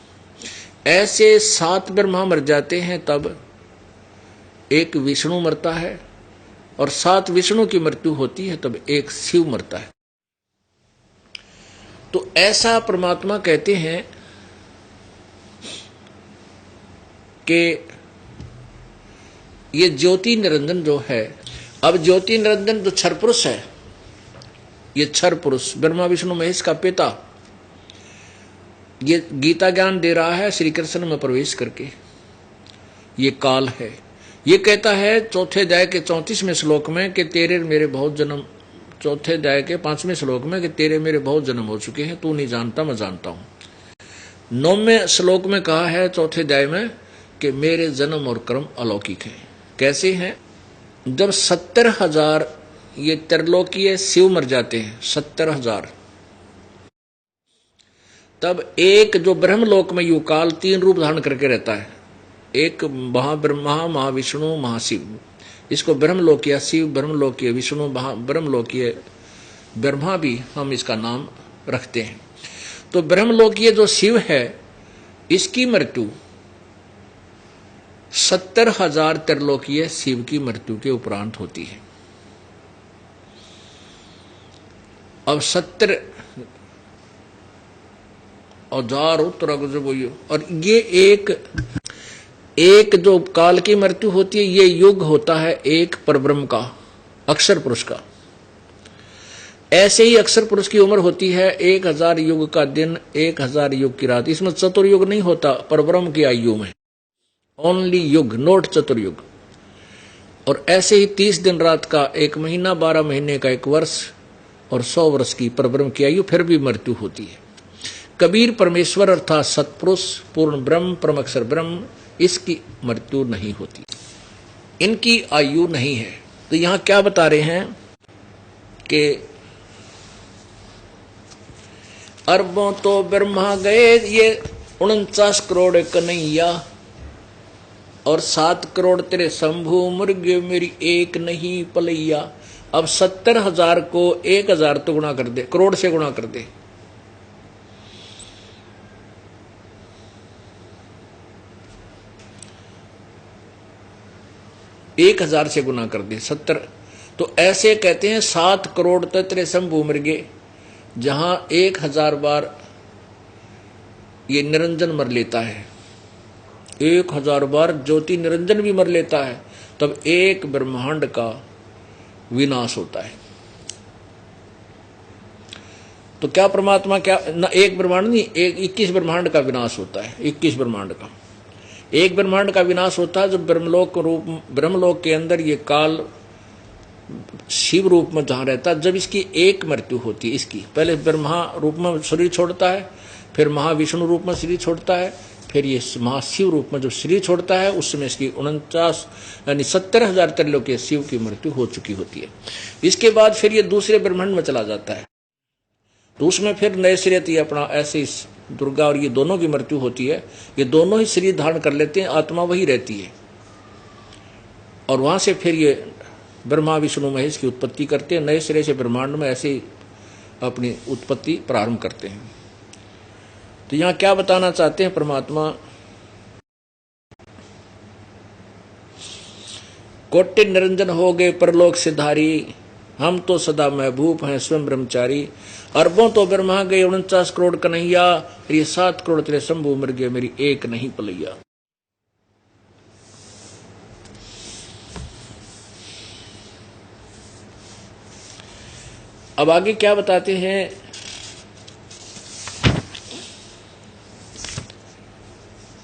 ऐसे 7 ब्रह्मा मर जाते हैं, तब एक विष्णु मरता है, और 7 विष्णु की मृत्यु होती है, तब एक शिव मरता है। तो ऐसा परमात्मा कहते हैं कि ये ज्योति निरंजन जो है, अब ज्योति निरंजन जो क्षर पुरुष है, ये क्षर पुरुष ब्रह्मा विष्णु महेश का पिता, ये गीता ज्ञान दे रहा है श्री कृष्ण में प्रवेश करके। ये काल है, ये कहता है चौथे अध्याय के 34वें श्लोक में कि तेरे मेरे बहुत जन्म, चौथे अध्याय के 5वें श्लोक में कि तेरे मेरे बहुत जन्म हो चुके हैं, तू नहीं जानता मैं जानता हूं। 9वें श्लोक में कहा है चौथे अध्याय में कि मेरे जन्म और कर्म अलौकिक हैं। कैसे हैं? जब 70,000 ये त्रिलोकीय शिव मर जाते हैं, 70,000, तब एक जो ब्रह्मलोक में युकाल 3 रूप धारण करके रहता है, एक महाब्रह्मा, महाविष्णु, महाशिव, इसको ब्रह्मलोकीय शिव, ब्रह्मलोकीय विष्णु, ब्रह्मलोकीय ब्रह्मा भी हम इसका नाम रखते हैं। तो ब्रह्मलोकीय जो शिव है, इसकी मृत्यु 70,000 त्रिलोकीय शिव की मृत्यु के उपरांत होती है। अब 70,000 और ये एक जो काल की मृत्यु होती है, ये युग होता है एक परब्रह्म का, अक्षर पुरुष का। ऐसे ही अक्षर पुरुष की उम्र होती है 1000 युग का दिन, 1000 युग की रात। इसमें चतुर्युग नहीं होता परब्रह्म की आयु में, ओनली युग, नोट चतुर्युग। और ऐसे ही 30 दिन रात का एक महीना, 12 महीने का एक वर्ष, और 100 वर्ष की परब्रह्म की आयु, फिर भी मृत्यु होती है। कबीर परमेश्वर अर्थात सतपुरुष, पूर्ण ब्रह्म, परम अक्षर ब्रह्म, इसकी मृत्यु नहीं होती, इनकी आयु नहीं है। तो यहां क्या बता रहे हैं कि अरबों तो ब्रह्मा गए, ये 49 करोड़ कन्हैया, और 7 करोड़ तेरे शंभु मुर्गे, मेरी एक नहीं पलैया। अब 70,000 को 1000 तो गुणा कर दे, करोड़ से गुणा कर दे, एक 1000 से गुना कर दे 70। तो ऐसे कहते हैं 7 करोड़ तेरे शंभु मृगे, जहां 1000 बार ये निरंजन मर लेता है, 1000 बार ज्योति निरंजन भी मर लेता है, तब एक ब्रह्मांड का विनाश होता है। तो क्या परमात्मा, क्या ना एक ब्रह्मांड नहीं, 21 ब्रह्मांड का विनाश होता है। 21 ब्रह्मांड का, एक ब्रह्मांड का विनाश होता है जब ब्रह्मलोक के अंदर ये काल शिव रूप में जहां रहता है, जब इसकी एक मृत्यु होती है। इसकी पहले ब्रह्मा रूप में शरीर छोड़ता है, फिर महाविष्णु रूप में शरीर छोड़ता है, फिर ये महाशिव रूप में जो शरीर छोड़ता है, उसमें इसकी 49 यानी 70,000 त्रिलोकीय शिव की मृत्यु हो चुकी होती है। इसके बाद फिर ये दूसरे ब्रह्मांड में चला जाता है, तो उसमें फिर नए सिरे से अपना ऐसे दुर्गा और ये दोनों की मृत्यु होती है। ये दोनों ही शरीर धारण कर लेते हैं, आत्मा वही रहती है, और वहां से फिर ये ब्रह्मा विष्णु महेश की उत्पत्ति करते हैं, नए सिरे से ब्रह्मांड में ऐसे अपनी उत्पत्ति प्रारंभ करते हैं। तो यहां क्या बताना चाहते हैं परमात्मा, कोटि निरंजन हो गए परलोक सिधारी, हम तो सदा महबूब हैं स्वयं ब्रह्मचारी। अरबों तो ब्रह्मा गए 49 करोड़ कन्हैया, ये 7 करोड़ तेरे शंभु मर गए, मेरी एक नहीं पलैया। अब आगे क्या बताते हैं,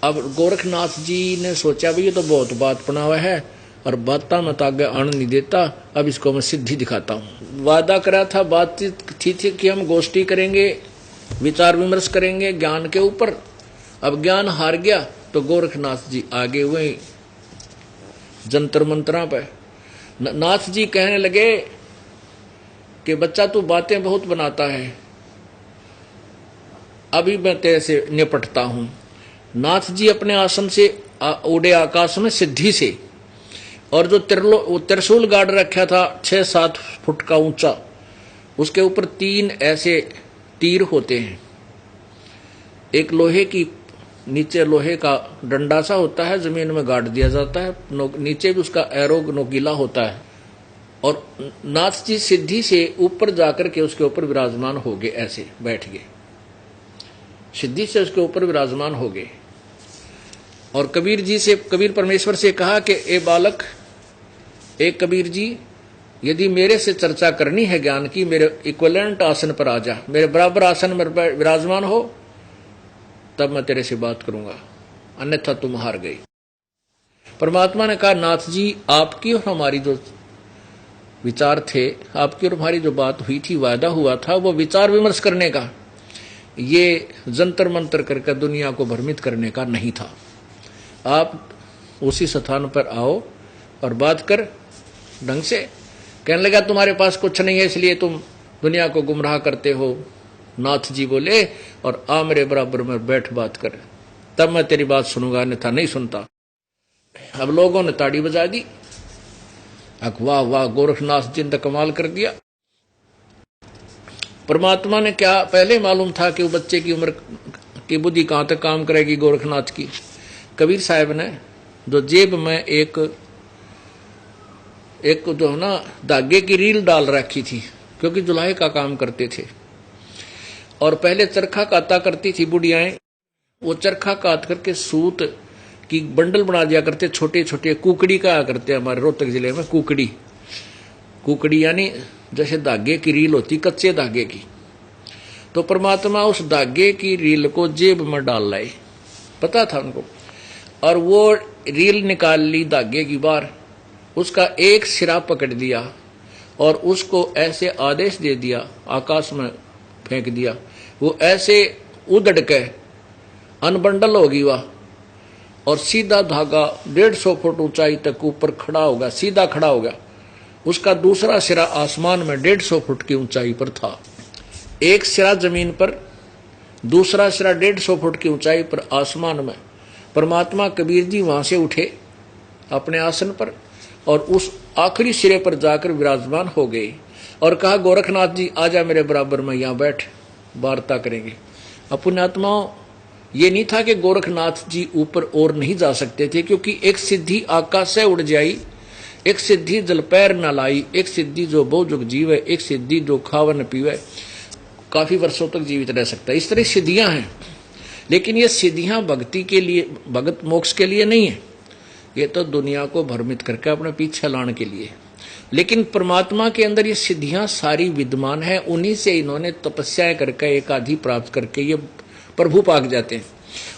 अब गोरखनाथ जी ने सोचा भाई ये तो बहुत बात पना हुआ है और बाता मत आगे आने नहीं देता, अब इसको मैं सिद्धि दिखाता हूं। वादा करा था, बातचीत थी कि हम गोष्ठी करेंगे, विचार विमर्श करेंगे ज्ञान के ऊपर। अब ज्ञान हार गया तो गोरखनाथ जी आगे हुए जंतर मंत्रा पे। नाथ जी कहने लगे कि बच्चा तू बातें बहुत बनाता है, अभी मैं तेरे से निपटता हूं। नाथ जी अपने आसन से उड़े आकाश में सिद्धि से, और जो त्रिशूल गाड़ रखा था 6-7 फुट का ऊंचा, उसके ऊपर 3 ऐसे तीर होते हैं। एक लोहे की, नीचे लोहे का डंडा सा होता है, जमीन में गाड़ दिया जाता है, नीचे भी उसका एरो नोकीला होता है। और नाथ जी सिद्धि से ऊपर जाकर के उसके ऊपर विराजमान हो गए, ऐसे बैठ गए, सिद्धि से उसके ऊपर विराजमान हो गए। और कबीर परमेश्वर से कहा कि ए बालक, ए कबीर जी, यदि मेरे से चर्चा करनी है ज्ञान की, मेरे इक्विवेलेंट आसन पर आ जा, मेरे बराबर आसन में विराजमान हो, तब मैं तेरे से बात करूंगा, अन्यथा तुम हार गई। परमात्मा ने कहा, नाथ जी, आपकी और हमारी जो विचार थे, आपकी और हमारी जो बात हुई थी, वायदा हुआ था, वो विचार विमर्श करने का, ये जंतर मंतर करके दुनिया को भ्रमित करने का नहीं था। आप उसी स्थान पर आओ और बात कर ढंग से। कहने लगा, तुम्हारे पास कुछ नहीं है, इसलिए तुम दुनिया को गुमराह करते हो। नाथ जी बोले, और आ मेरे बराबर में बैठ बात कर, तब मैं तेरी बात सुनूंगा, अन्यथा नहीं सुनता। अब लोगों ने ताड़ी बजा दी, वाह वाह, गोरखनाथ जी ने कमाल कर दिया। परमात्मा ने क्या पहले मालूम था कि वो बच्चे की उम्र की बुद्धि कहां तक काम करेगी गोरखनाथ की। कबीर साहब ने जो जेब में एक जो है ना धागे की रील डाल रखी थी, क्योंकि जुलाहे का काम करते थे, और पहले चरखा काता करती थी बुढ़ियाएं, वो चरखा काट करके सूत की बंडल बना दिया करते, छोटे छोटे कुकड़ी कहा करते हैं हमारे रोहतक जिले में, कुकड़ी यानी जैसे धागे की रील होती, कच्चे धागे की। तो परमात्मा उस धागे की रील को जेब में डाल लाए, पता था उनको, और वो रील निकाल ली धागे की बाहर, उसका एक सिरा पकड़ दिया और उसको ऐसे आदेश दे दिया, आकाश में फेंक दिया। वो ऐसे उधड़ के अनबंडल होगी वह, और सीधा धागा 150 फुट ऊंचाई तक ऊपर खड़ा होगा, सीधा खड़ा होगा। उसका दूसरा सिरा आसमान में 150 फुट की ऊंचाई पर था। एक सिरा जमीन पर, दूसरा सिरा 150 फुट की ऊंचाई पर आसमान में। परमात्मा कबीर जी वहां से उठे अपने आसन पर और उस आखिरी सिरे पर जाकर विराजमान हो गए और कहा, गोरखनाथ जी आजा मेरे बराबर में, यहां बैठ, वार्ता करेंगे। अब पुण्यात्माओं, ये नहीं था कि गोरखनाथ जी ऊपर और नहीं जा सकते थे, क्योंकि एक सिद्धि आकाश से उड़ जाई, एक सिद्धि जल पैर न लाई, एक सिद्धि जो बहुजुग जीवे, एक सिद्धि जो खावे न पीवे, काफी वर्षों तक जीवित रह सकता है। इस तरह सिद्धियां हैं, लेकिन ये सिद्धियां भक्ति के लिए, भगत मोक्ष के लिए नहीं है, ये तो दुनिया को भ्रमित करके अपने पीछे लाने के लिए। लेकिन परमात्मा के अंदर ये सिद्धियां सारी विद्यमान है, उन्हीं से इन्होंने तपस्याएं करके एकाधि प्राप्त करके ये प्रभु पाक जाते हैं।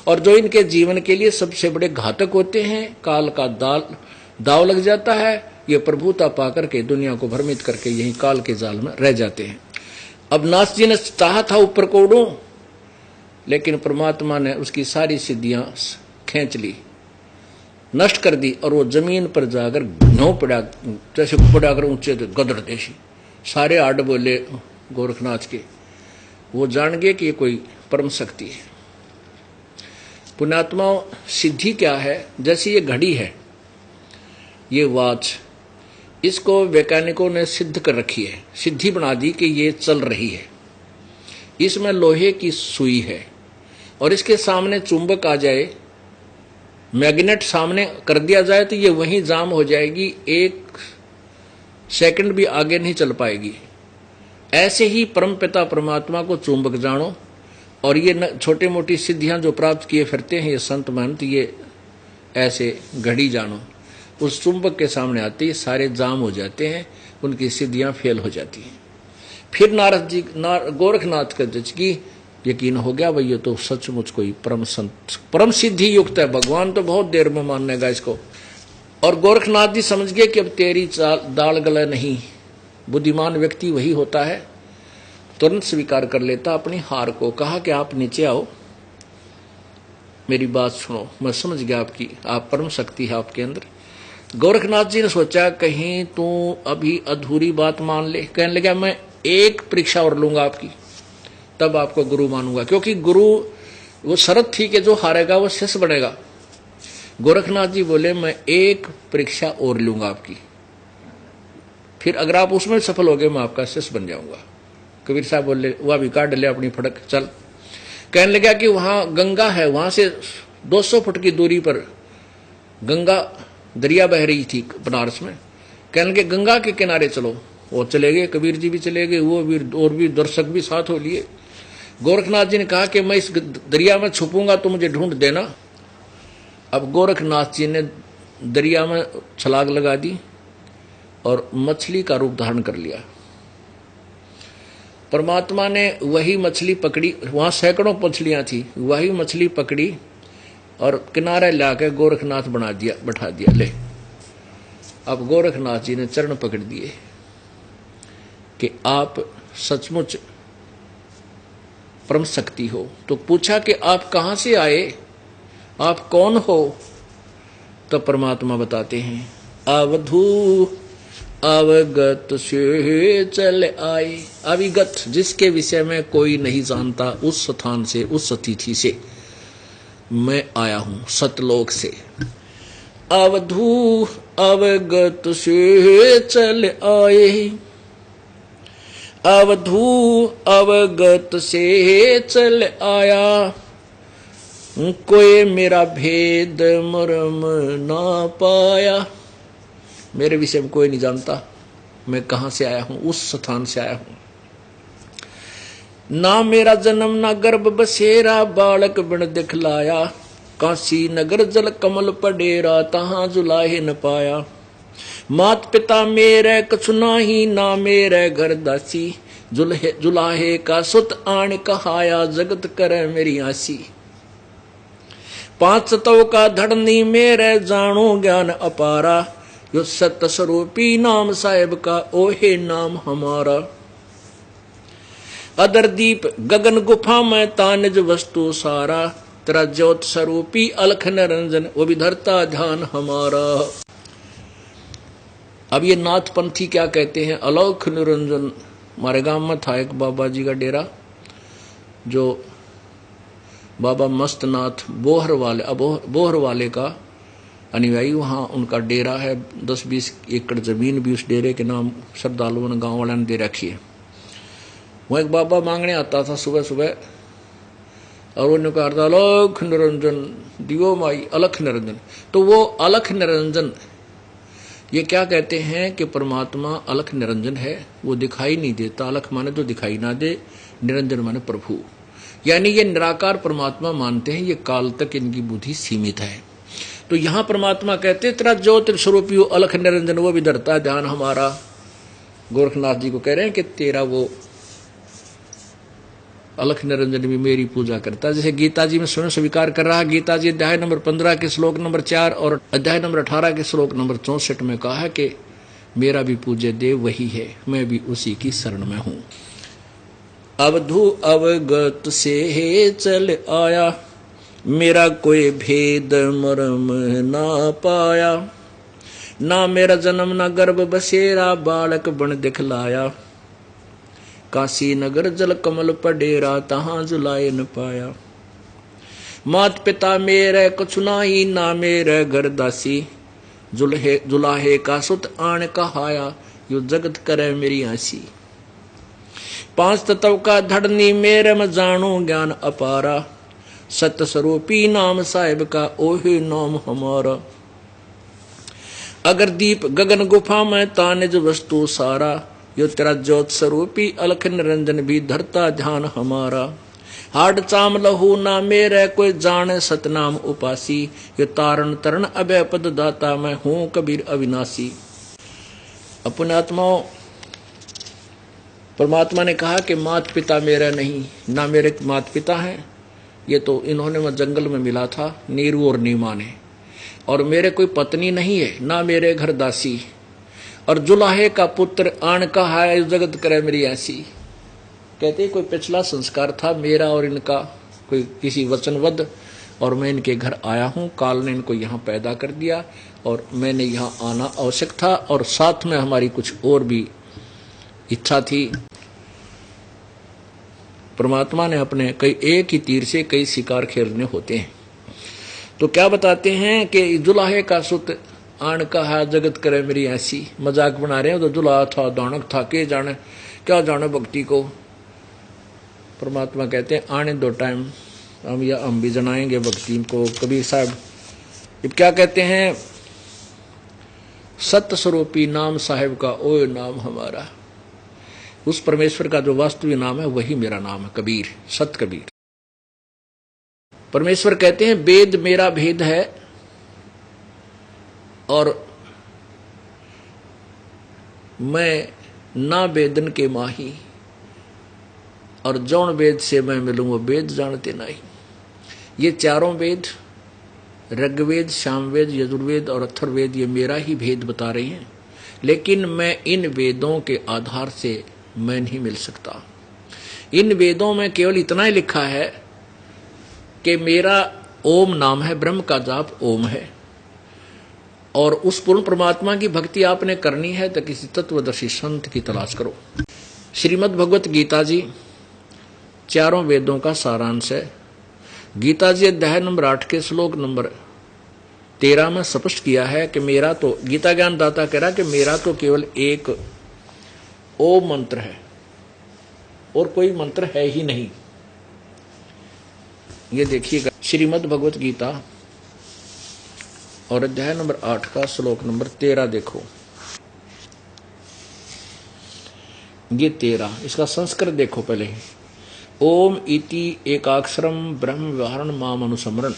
और जो इनके जीवन के लिए सबसे बड़े घातक होते हैं, काल का दाव लग जाता है, ये प्रभुता पाकर के दुनिया को भ्रमित करके यही काल के जाल में रह जाते हैं। अब नाथ जी ने चाहा था ऊपर को उड़ूं, लेकिन परमात्मा ने उसकी सारी सिद्धियां खींच ली, नष्ट कर दी, और वो जमीन पर जाकर घनौ पड़ा, जैसे पड़ाकर ऊंचे गदर देशी। सारे आड बोले गोरखनाथ के, वो जान गए कि ये कोई परम शक्ति है। पुण्यात्माओं, सिद्धि क्या है? जैसी ये घड़ी है, ये वॉच, इसको वैज्ञानिकों ने सिद्ध कर रखी है, सिद्धि बना दी कि ये चल रही है। इसमें लोहे की सुई है और इसके सामने चुंबक आ जाए, मैग्नेट सामने कर दिया जाए तो ये वहीं जाम हो जाएगी, 1 सेकंड भी आगे नहीं चल पाएगी। ऐसे ही परमपिता परमात्मा को चुंबक जानो, और ये छोटे मोटी सिद्धियां जो प्राप्त किए फिरते हैं ये संत महंत, ये ऐसे घड़ी जानो। उस चुंबक के सामने आते ही सारे जाम हो जाते हैं, उनकी सिद्धियां फेल हो जाती हैं। फिर नारद जी, गोरखनाथ का की यकीन हो गया, भाई ये तो सचमुच कोई परम संत, परम सिद्धि युक्त है, भगवान तो बहुत देर में मानेगा इसको। और गोरखनाथ जी समझ गए कि अब तेरी दाल गला नहीं। बुद्धिमान व्यक्ति वही होता है, तुरंत स्वीकार कर लेता अपनी हार को। कहा कि आप नीचे आओ, मेरी बात सुनो, मैं समझ गया आपकी, आप परम शक्ति है आपके अंदर। गोरखनाथ जी ने सोचा कहीं तू अभी अधूरी बात मान ले। कहने लगा, मैं एक परीक्षा और लूंगा आपकी, तब आपको गुरु मानूंगा, क्योंकि गुरु वो शर्त थी कि जो हारेगा वो शिष्य बनेगा। गोरखनाथ जी बोले मैं एक परीक्षा और लूंगा आपकी, फिर अगर आप उसमें सफल हो गए मैं आपका शिष्य बन जाऊंगा। कबीर साहब बोले वह भी काट ले अपनी फटक चल। कहने लगा कि वहां गंगा है, वहां से 200 फुट की दूरी पर गंगा दरिया बह रही थी बनारस में। कहने लगे गंगा के किनारे चलो, वो चले गए, कबीर जी भी चले गए, वो भी और भी दर्शक भी साथ हो लिए। गोरखनाथ जी ने कहा कि मैं इस दरिया में छुपूंगा तो मुझे ढूंढ देना। अब गोरखनाथ जी ने दरिया में छलांग लगा दी और मछली का रूप धारण कर लिया। परमात्मा ने वही मछली पकड़ी, वहां सैकड़ों मछलियां थी, वही मछली पकड़ी और किनारे लाके गोरखनाथ बैठा दिया। ले अब गोरखनाथ जी ने चरण पकड़ दिए कि आप सचमुच परम शक्ति हो। तो पूछा कि आप कहां से आए, आप कौन हो? तो परमात्मा बताते हैं अवधू अवगत से चल आए। अविगत जिसके विषय में कोई नहीं जानता, उस स्थान से, उस अतिथि से मैं आया हूं, सतलोक से। अवधू अवगत से चल आए, अवधू अवगत से चल आया, कोई मेरा भेद मर्म ना पाया। मेरे विषय में कोई नहीं जानता, मैं कहां से आया हूं, उस स्थान से आया हूं। ना मेरा जन्म ना गर्भ बसेरा, बालक बिन दिखलाया, काशी नगर जल कमल पडेरा, तहां जुलाहे न पाया। मात पिता मेरे कछु नाही, ना मेरे घर दासी, जुलाहे का सुत आण कहाया, जगत करे मेरी आसी। 5 तव का धड़नी मेरे, जानो ज्ञान अपारा, यो सत्य स्वरूपी नाम साहेब का, ओहे नाम हमारा। अदर दीप गगन गुफा में तानिज वस्तु सारा, तेरा ज्योत स्वरूपी अलख निरंजन, वो भी धरता ध्यान हमारा। अब ये नाथ पंथी क्या कहते हैं, अलौख निरंजन। हमारे गांव में था एक बाबा जी का डेरा, जो बाबा मस्तनाथ बोहर वाले का अनुयायी, वहाँ उनका डेरा है। 10-20 एकड़ जमीन भी उस डेरे के नाम श्रद्धालुओं ने, गाँव वालों ने दे रखी है। वहाँ एक बाबा मांगने आता था सुबह सुबह, और उन्होंने कहा था अलख निरंजन दियो माई, अलख निरंजन। तो वो अलख निरंजन ये क्या कहते हैं कि परमात्मा अलख निरंजन है, वो दिखाई नहीं देता। अलख माने तो दिखाई ना दे, निरंजन माने प्रभु, यानी ये निराकार परमात्मा मानते हैं। ये काल तक इनकी बुद्धि सीमित है। तो यहां परमात्मा कहते तेरा ज्योति स्वरूपी हो अलख निरंजन, वो भी धरता ध्यान हमारा। गोरखनाथ जी को कह रहे हैं कि तेरा वो अलख निरंजन भी मेरी पूजा करता है। जैसे गीता जी में स्वयं स्वीकार कर रहा है। गीता जी अध्याय नंबर 15 के श्लोक नंबर 4 और अध्याय नंबर 18 के श्लोक नंबर 64 में कहा है कि मेरा भी पूज्य देव वही है, मैं भी उसी की शरण में हूं। अवधू अवगत से चल आया, मेरा कोई भेद मर्म ना पाया। ना मेरा जन्म ना गर्भ बसेरा, बालक बन दिखलाया, काशी नगर जल कमल पडेरा, तहां जुलाए न पाया। मात पिता मेरे कछु नाही, ना मेरे घर दासी, जुलाहे का सुत आण कहाया, यो जगत करे मेरी आसी। 5 तत्व का धड़नी मेरे में, जानो ज्ञान अपारा, सत्य स्वरूपी नाम साहेब का, ओहे नाम हमारा। अगर दीप गगन गुफा में तानिज वस्तु सारा, यो तेरा ज्योत स्वरूपी अलख निरंजन भी धरता ध्यान हमारा। हाड चाम लहू ना मेरे, कोई जाने सतनाम उपासी, यो तारण तरण अभय पद दाता, मैं हूं कबीर अविनाशी। अपने आत्माओं, परमात्मा ने कहा कि मात पिता मेरा नहीं, ना मेरे मात पिता हैं, ये तो इन्होंने मैं जंगल में मिला था, नीरू और नीमा ने। और मेरे कोई पत्नी नहीं है, ना मेरे घर दासी, और जुलाहे का पुत्र आण कहा है, जगत करे मेरी ऐसी। कहते कोई पिछला संस्कार था मेरा और इनका, कोई किसी वचनबद्ध, और मैं इनके घर आया हूं। काल ने इनको यहाँ पैदा कर दिया और मैंने यहाँ आना आवश्यक था, और साथ में हमारी कुछ और भी इच्छा थी। परमात्मा ने अपने कई एक ही तीर से कई शिकार खेलने होते हैं। तो क्या बताते हैं कि जुलाहे का सुत आन कहा जगत करे मेरी ऐसी, मजाक बना रहे हैं। तो जुलाहा था, दानक था, के जाने क्या जाने भक्ति को। परमात्मा कहते हैं आने दो टाइम, हम भी जनाएंगे भक्ति को। कबीर साहब अब क्या कहते हैं, सत्य स्वरूपी नाम साहिब का ओए नाम हमारा। उस परमेश्वर का जो वास्तविक नाम है वही मेरा नाम है, कबीर, सत कबीर। परमेश्वर कहते हैं वेद मेरा भेद है और मैं ना वेदन के माही, और जौन वेद से मैं मिलूं वो वेद जानते नहीं। ये चारों वेद, ऋग्वेद, सामवेद, यजुर्वेद और अथर्ववेद, ये मेरा ही भेद बता रहे हैं, लेकिन मैं इन वेदों के आधार से मैं नहीं मिल सकता। इन वेदों में केवल इतना ही लिखा है कि मेरा ओम नाम है, ब्रह्म का जाप ओम है, और उस पूर्ण परमात्मा की भक्ति आपने करनी है तो किसी तत्वदर्शी संत की तलाश करो। श्रीमद् भगवत गीता जी चारों वेदों का सारांश है। गीता जी अध्याय नंबर 8 के श्लोक नंबर 13 में स्पष्ट किया है कि मेरा तो, गीता ज्ञान दाता कह रहा कि मेरा तो केवल एक ओम मंत्र है और कोई मंत्र है ही नहीं। ये देखिएगा श्रीमद् भगवत गीता और अध्याय नंबर 8 का श्लोक नंबर 13 देखो। ये 13, इसका संस्कृत देखो पहले। ओम इति एकाक्षरम ब्रह्म व्यवहारण माम अनुसमरण,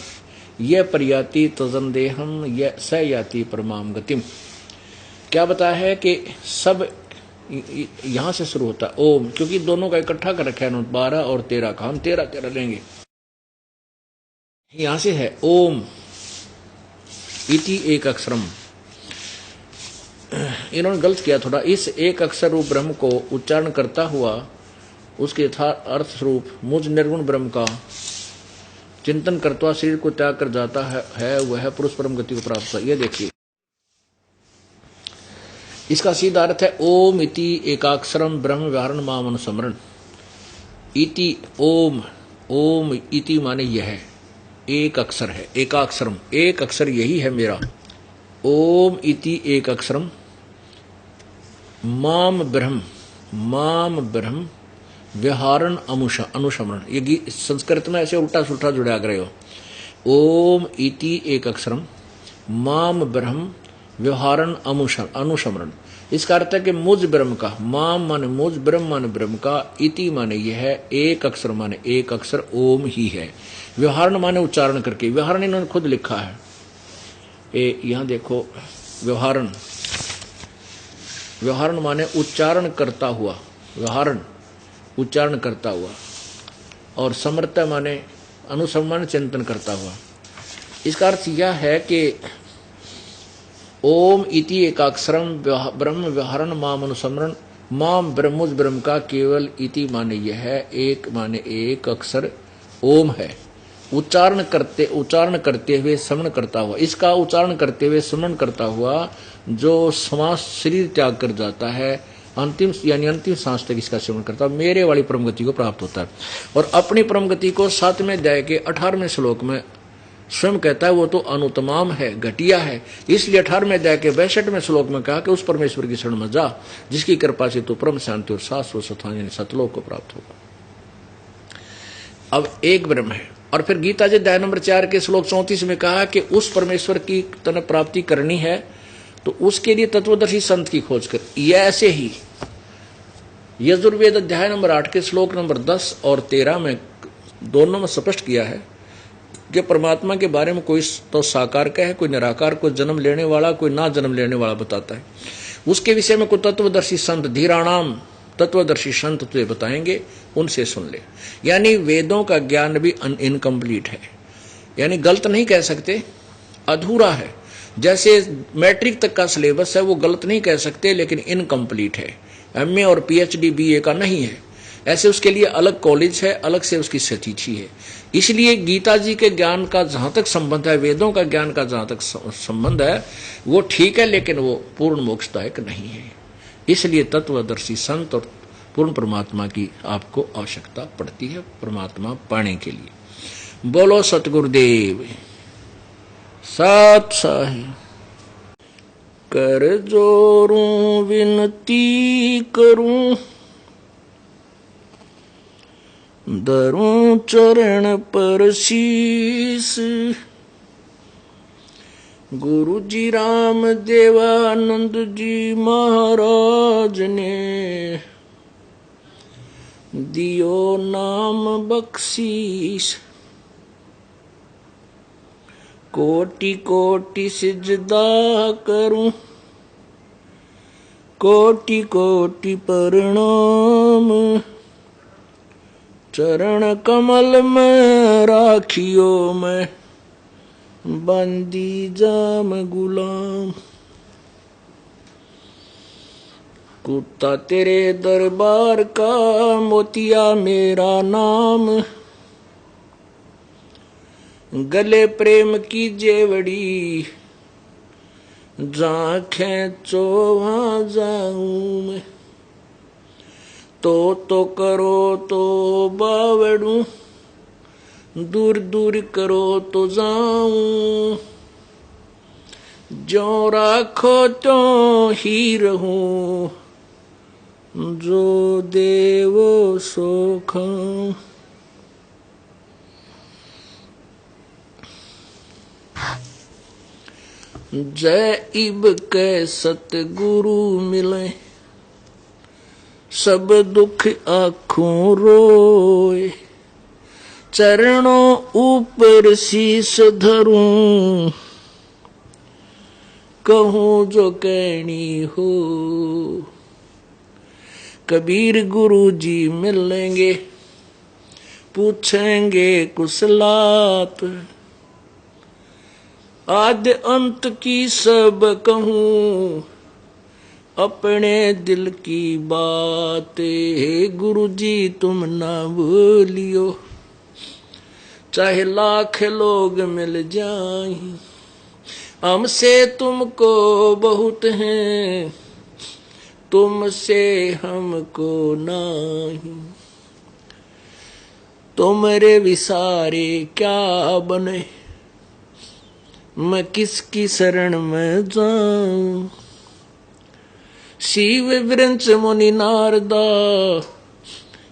यह प्रयाति तजन देहम यह स याति परमाम गतिम। क्या बताया है कि सब यहां से शुरू होता है ओम, क्योंकि दोनों का इकट्ठा कर रखा है 12 और 13 का, हम 13 लेंगे। यहां से है ओम इति एक अक्षरम। इन्होंने गलत किया थोड़ा, इस एक अक्षर रूप ब्रह्म को उच्चारण करता हुआ उसके अर्थ स्वरूप मुझ निर्गुण ब्रह्म का चिंतन करता शरीर को त्याग कर जाता है वह पुरुष परम गति को प्राप्त है। ये देखिए इसका सीधा अर्थ है ओम इति एकाक्षरम ब्रह्म व्याहरण माम अनुसमरण। इति ओम, ओम इति माने यह एक अक्षर है, एकाक्षरम, एक अक्षर यही है मेरा। ओम इति एक अक्षरम माम ब्रह्म, माम ब्रह्म व्यवहारण अनुसमरण। ये संस्कृत में ऐसे उल्टा सुल्टा जुड़ा कर रहे हो। ओम इति एक अक्षरम माम ब्रह्म व्यवहारण अनुसमरण। इसका अर्थ है कि मुझ ब्रह्म का, माम माने मुझ, ब्रह्म माने ब्रह्म का, इति माने यह है, एक अक्षर माने एक अक्षर ओम ही है, व्यवहारण माने उच्चारण करके। व्यवहारण इन्होंने खुद लिखा है, यहां देखो व्यवहारण, व्यवहारण माने उच्चारण करता हुआ, व्यवहारण उच्चारण करता हुआ, और समर्थ माने अनुसमरण चिंतन करता हुआ। इसका अर्थ यह है कि ओम इति एकाक्षरम ब्रह्म व्यवहारण माम अनुसमरण, माम ब्रह्मुज ब्रह्म का केवल इति माने यह है, एक माने एक अक्षर ओम है। उच्चारण करते हुए स्मरण करता हुआ, इसका उच्चारण करते हुए स्मरण करता हुआ जो समाज शरीर त्याग कर जाता है, अंतिम यानी अंतिम सांस तक इसका सेवन करता है, मेरे वाली परम गति को प्राप्त होता है। और अपनी परम गति को 7वें अध्याय के 18वें श्लोक में स्वयं कहता है वो तो अनुतमाम है, घटिया है। इसलिए 18वें अध्याय के 62वें श्लोक में कहा कि उस परमेश्वर की शरण में जा जिसकी कृपा से तो परम शांति और शाश्वत स्थान यानी सतलोक को प्राप्त होगा। अब एक ब्रह्म है। और फिर गीता जी अध्याय नंबर 4 के श्लोक 34 में कहा कि उस परमेश्वर की तन प्राप्ति करनी है तो उसके लिए तत्वदर्शी संत की खोज कर। यह ऐसे ही यजुर्वेद अध्याय नंबर 8 के श्लोक नंबर 10 और 13 में दोनों में स्पष्ट किया है कि परमात्मा के बारे में कोई तो साकार का है, कोई निराकार, कोई जन्म लेने वाला, कोई ना जन्म लेने वाला बताता है। उसके विषय में कोई तत्वदर्शी संत, धीराणाम तत्वदर्शी संत तुझे बताएंगे, उनसे सुन ले। यानी वेदों का ज्ञान भी इनकम्प्लीट है, यानी गलत नहीं कह सकते, अधूरा है। जैसे मैट्रिक तक का सिलेबस है वो गलत नहीं कह सकते, लेकिन इनकम्प्लीट है, एमए और पीएचडी बीए का नहीं है। ऐसे उसके लिए अलग कॉलेज है, अलग से उसकी स्थिति है। इसलिए गीता जी के ज्ञान का जहां तक संबंध है, वेदों का ज्ञान का जहां तक संबंध है वो ठीक है, लेकिन वो पूर्ण मोक्षदायक नहीं है। इसलिए तत्वदर्शी संत और पूर्ण परमात्मा की आपको आवश्यकता पड़ती है परमात्मा पाने के लिए। बोलो सतगुरुदेव सत साहिब। कर जोरूं विनती करूं, धरूं चरण पर शीस। गुरु जी राम देवानंद जी महाराज ने दियो नाम बख्शीश। कोटि कोटि सिजदा करूं, कोटि कोटि प्रणाम। चरण कमल में राखियो मैं, बंदी जाम गुलाम। कुत्ता तेरे दरबार का, मोतिया मेरा नाम। गले प्रेम की जेवड़ी, जहाँ खेचो वहाँ जाऊं मैं। तो करो तो बावड़ू, दूर दूर करो तो जाऊं। जो राखो तो ही रहूं, जो देवो सो खाऊं। जय इब के सतगुरु मिले, सब दुख आँखों रोए। चरणों ऊपर शीस धरूं, कहूं जो कहनी हो। कबीर गुरु जी मिलेंगे, पूछेंगे कुशलात। आद्य अंत की सब कहूं, अपने दिल की बात। हे गुरु जी तुम ना भूलियो, चाहे लाख लोग मिल जाएं। हमसे तुमको बहुत हैं, तुमसे हमको नहीं। तुम्हारे विसारे क्या बने, मैं किसकी शरण में जाऊं। शिव वृंच मुनि नारदा,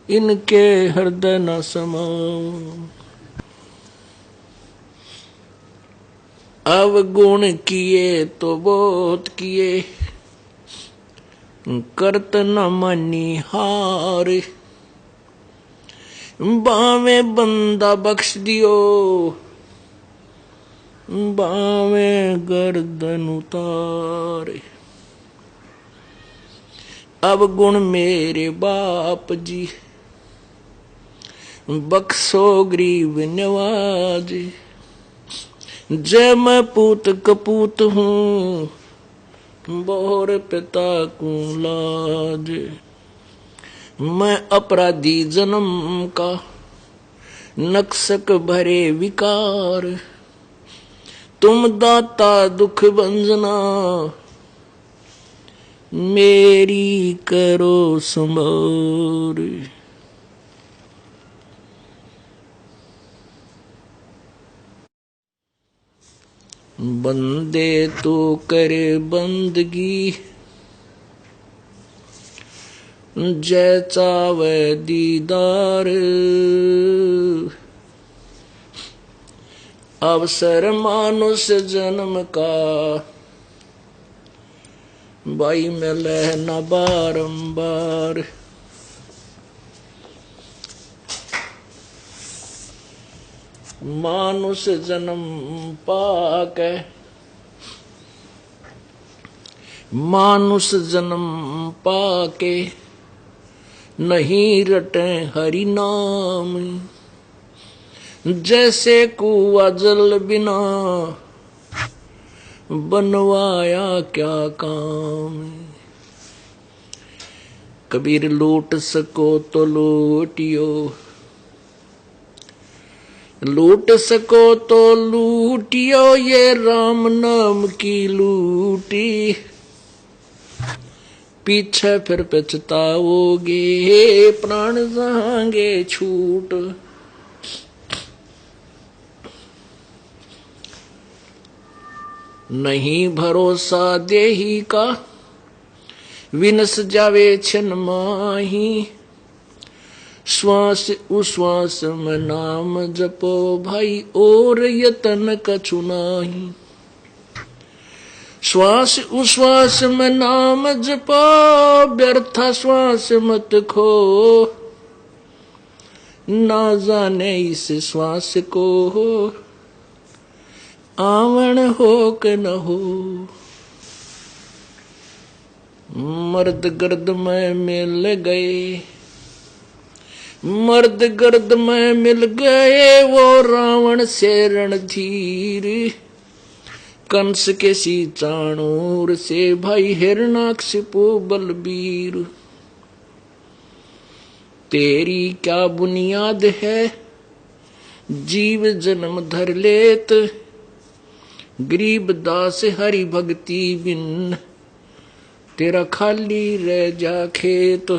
इनके हृदय न समाऊं। अवगुण किए तो बहुत किए, करत न मानी हार। बावे बंदा बख्श दियो, बावे गर्दन उतारे। अब गुण मेरे बाप जी, बख्शो गरीब नवाज। जय मैं पूत कपूत हूँ, बोर पिता को लाज। मैं अपराधी जन्म का, नक्सक भरे विकार। तुम दाता दुख भंजना, मेरी करो संभार। बंदे तो करे बंदगी, जय चावे दीदार। अवसर मानुष जन्म का, भाई मिले न बारंबार। मानुष जन्म पाके, मानुष जन्म पाके, नहीं रटे हरि नाम। जैसे कुआ जल बिना, बनवाया क्या काम। कबीर लूट सको तो लूटियो, लूट सको तो लूटियो। ये राम नाम की लूटी, पीछे फिर पछताओगे, प्राण जाएंगे छूट। नहीं भरोसा देही का, विनस जावे छिन माही। श्वास उश्वास में नाम जपो भाई, और यतन कछु नाही। श्वास उश्वास में नाम जपो, व्यर्था श्वास मत खो। ना जाने इस श्वास को, आवन हो कि न हो। मर्द गर्द में मिल गए, मर्द गर्द में मिल गए, वो रावण से रणधीर। कंस के सी चाणूर से भाई, हिरणाकशिपु बलबीर। तेरी क्या बुनियाद है, जीव जन्म धर लेत। गरीब दास हरि भक्ति बिन, तेरा खाली रह जा खेत।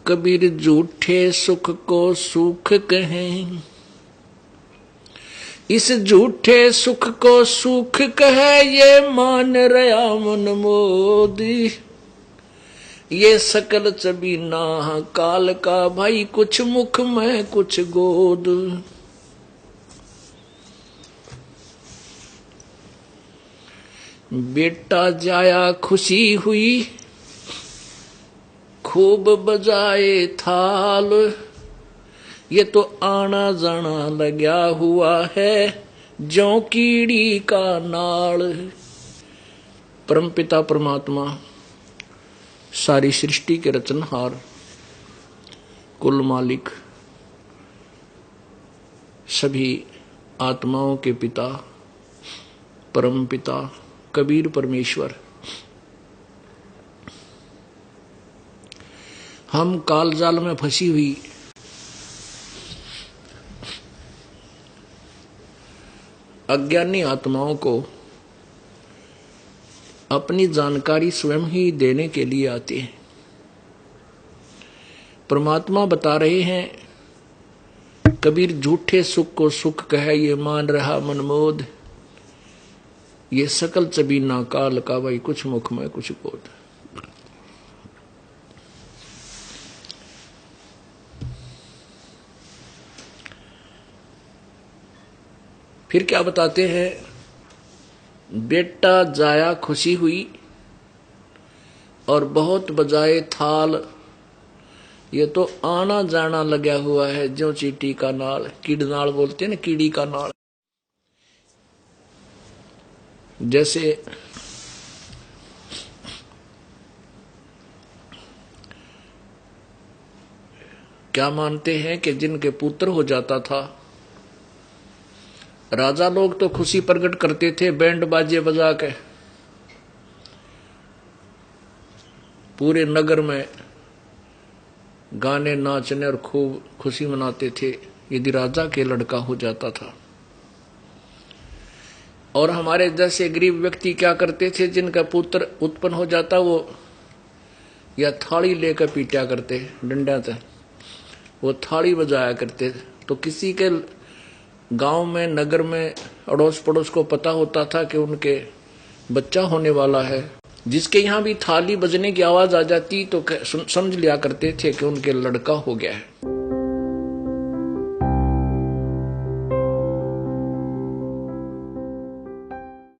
कबीर झूठे सुख को सुख कहें, इस झूठे सुख को सुख कहे, ये मान रहा मन मोदी। ये सकल चबीना काल का भाई, कुछ मुख में कुछ गोद। बेटा जाया खुशी हुई, खूब बजाए थाल। ये तो आना जाना लगा हुआ है, ज्यों कीड़ी का नाल। परमपिता परमात्मा सारी सृष्टि के रचनहार, कुल मालिक, सभी आत्माओं के पिता, परमपिता कबीर परमेश्वर, हम कालजाल में फंसी हुई अज्ञानी आत्माओं को अपनी जानकारी स्वयं ही देने के लिए आते हैं। परमात्मा बता रहे हैं, कबीर झूठे सुख को सुख कहे, ये मान रहा मनमोद। ये सकल चबीना काल का भाई, कुछ मुख में कुछ गोद। फिर क्या बताते हैं, बेटा जाया खुशी हुई और बहुत बजाए थाल। ये तो आना जाना लगा हुआ है, ज्यों चींटी का नाल। कीड़नाल बोलते हैं ना, कीड़ी का नाल। जैसे क्या मानते हैं कि जिनके पुत्र हो जाता था, राजा लोग तो खुशी प्रकट करते थे बैंड बाजे बजा के, पूरे नगर में गाने नाचने और खूब खुशी मनाते थे यदि राजा के लड़का हो जाता था। और हमारे जैसे गरीब व्यक्ति क्या करते थे, जिनका पुत्र उत्पन्न हो जाता वो या थाली लेकर पीटा करते, डंडा से वो थाली बजाया करते। तो किसी के गांव में, नगर में, अड़ोस पड़ोस को पता होता था कि उनके बच्चा होने वाला है। जिसके यहाँ भी थाली बजने की आवाज आ जाती तो समझ लिया करते थे कि उनके लड़का हो गया है।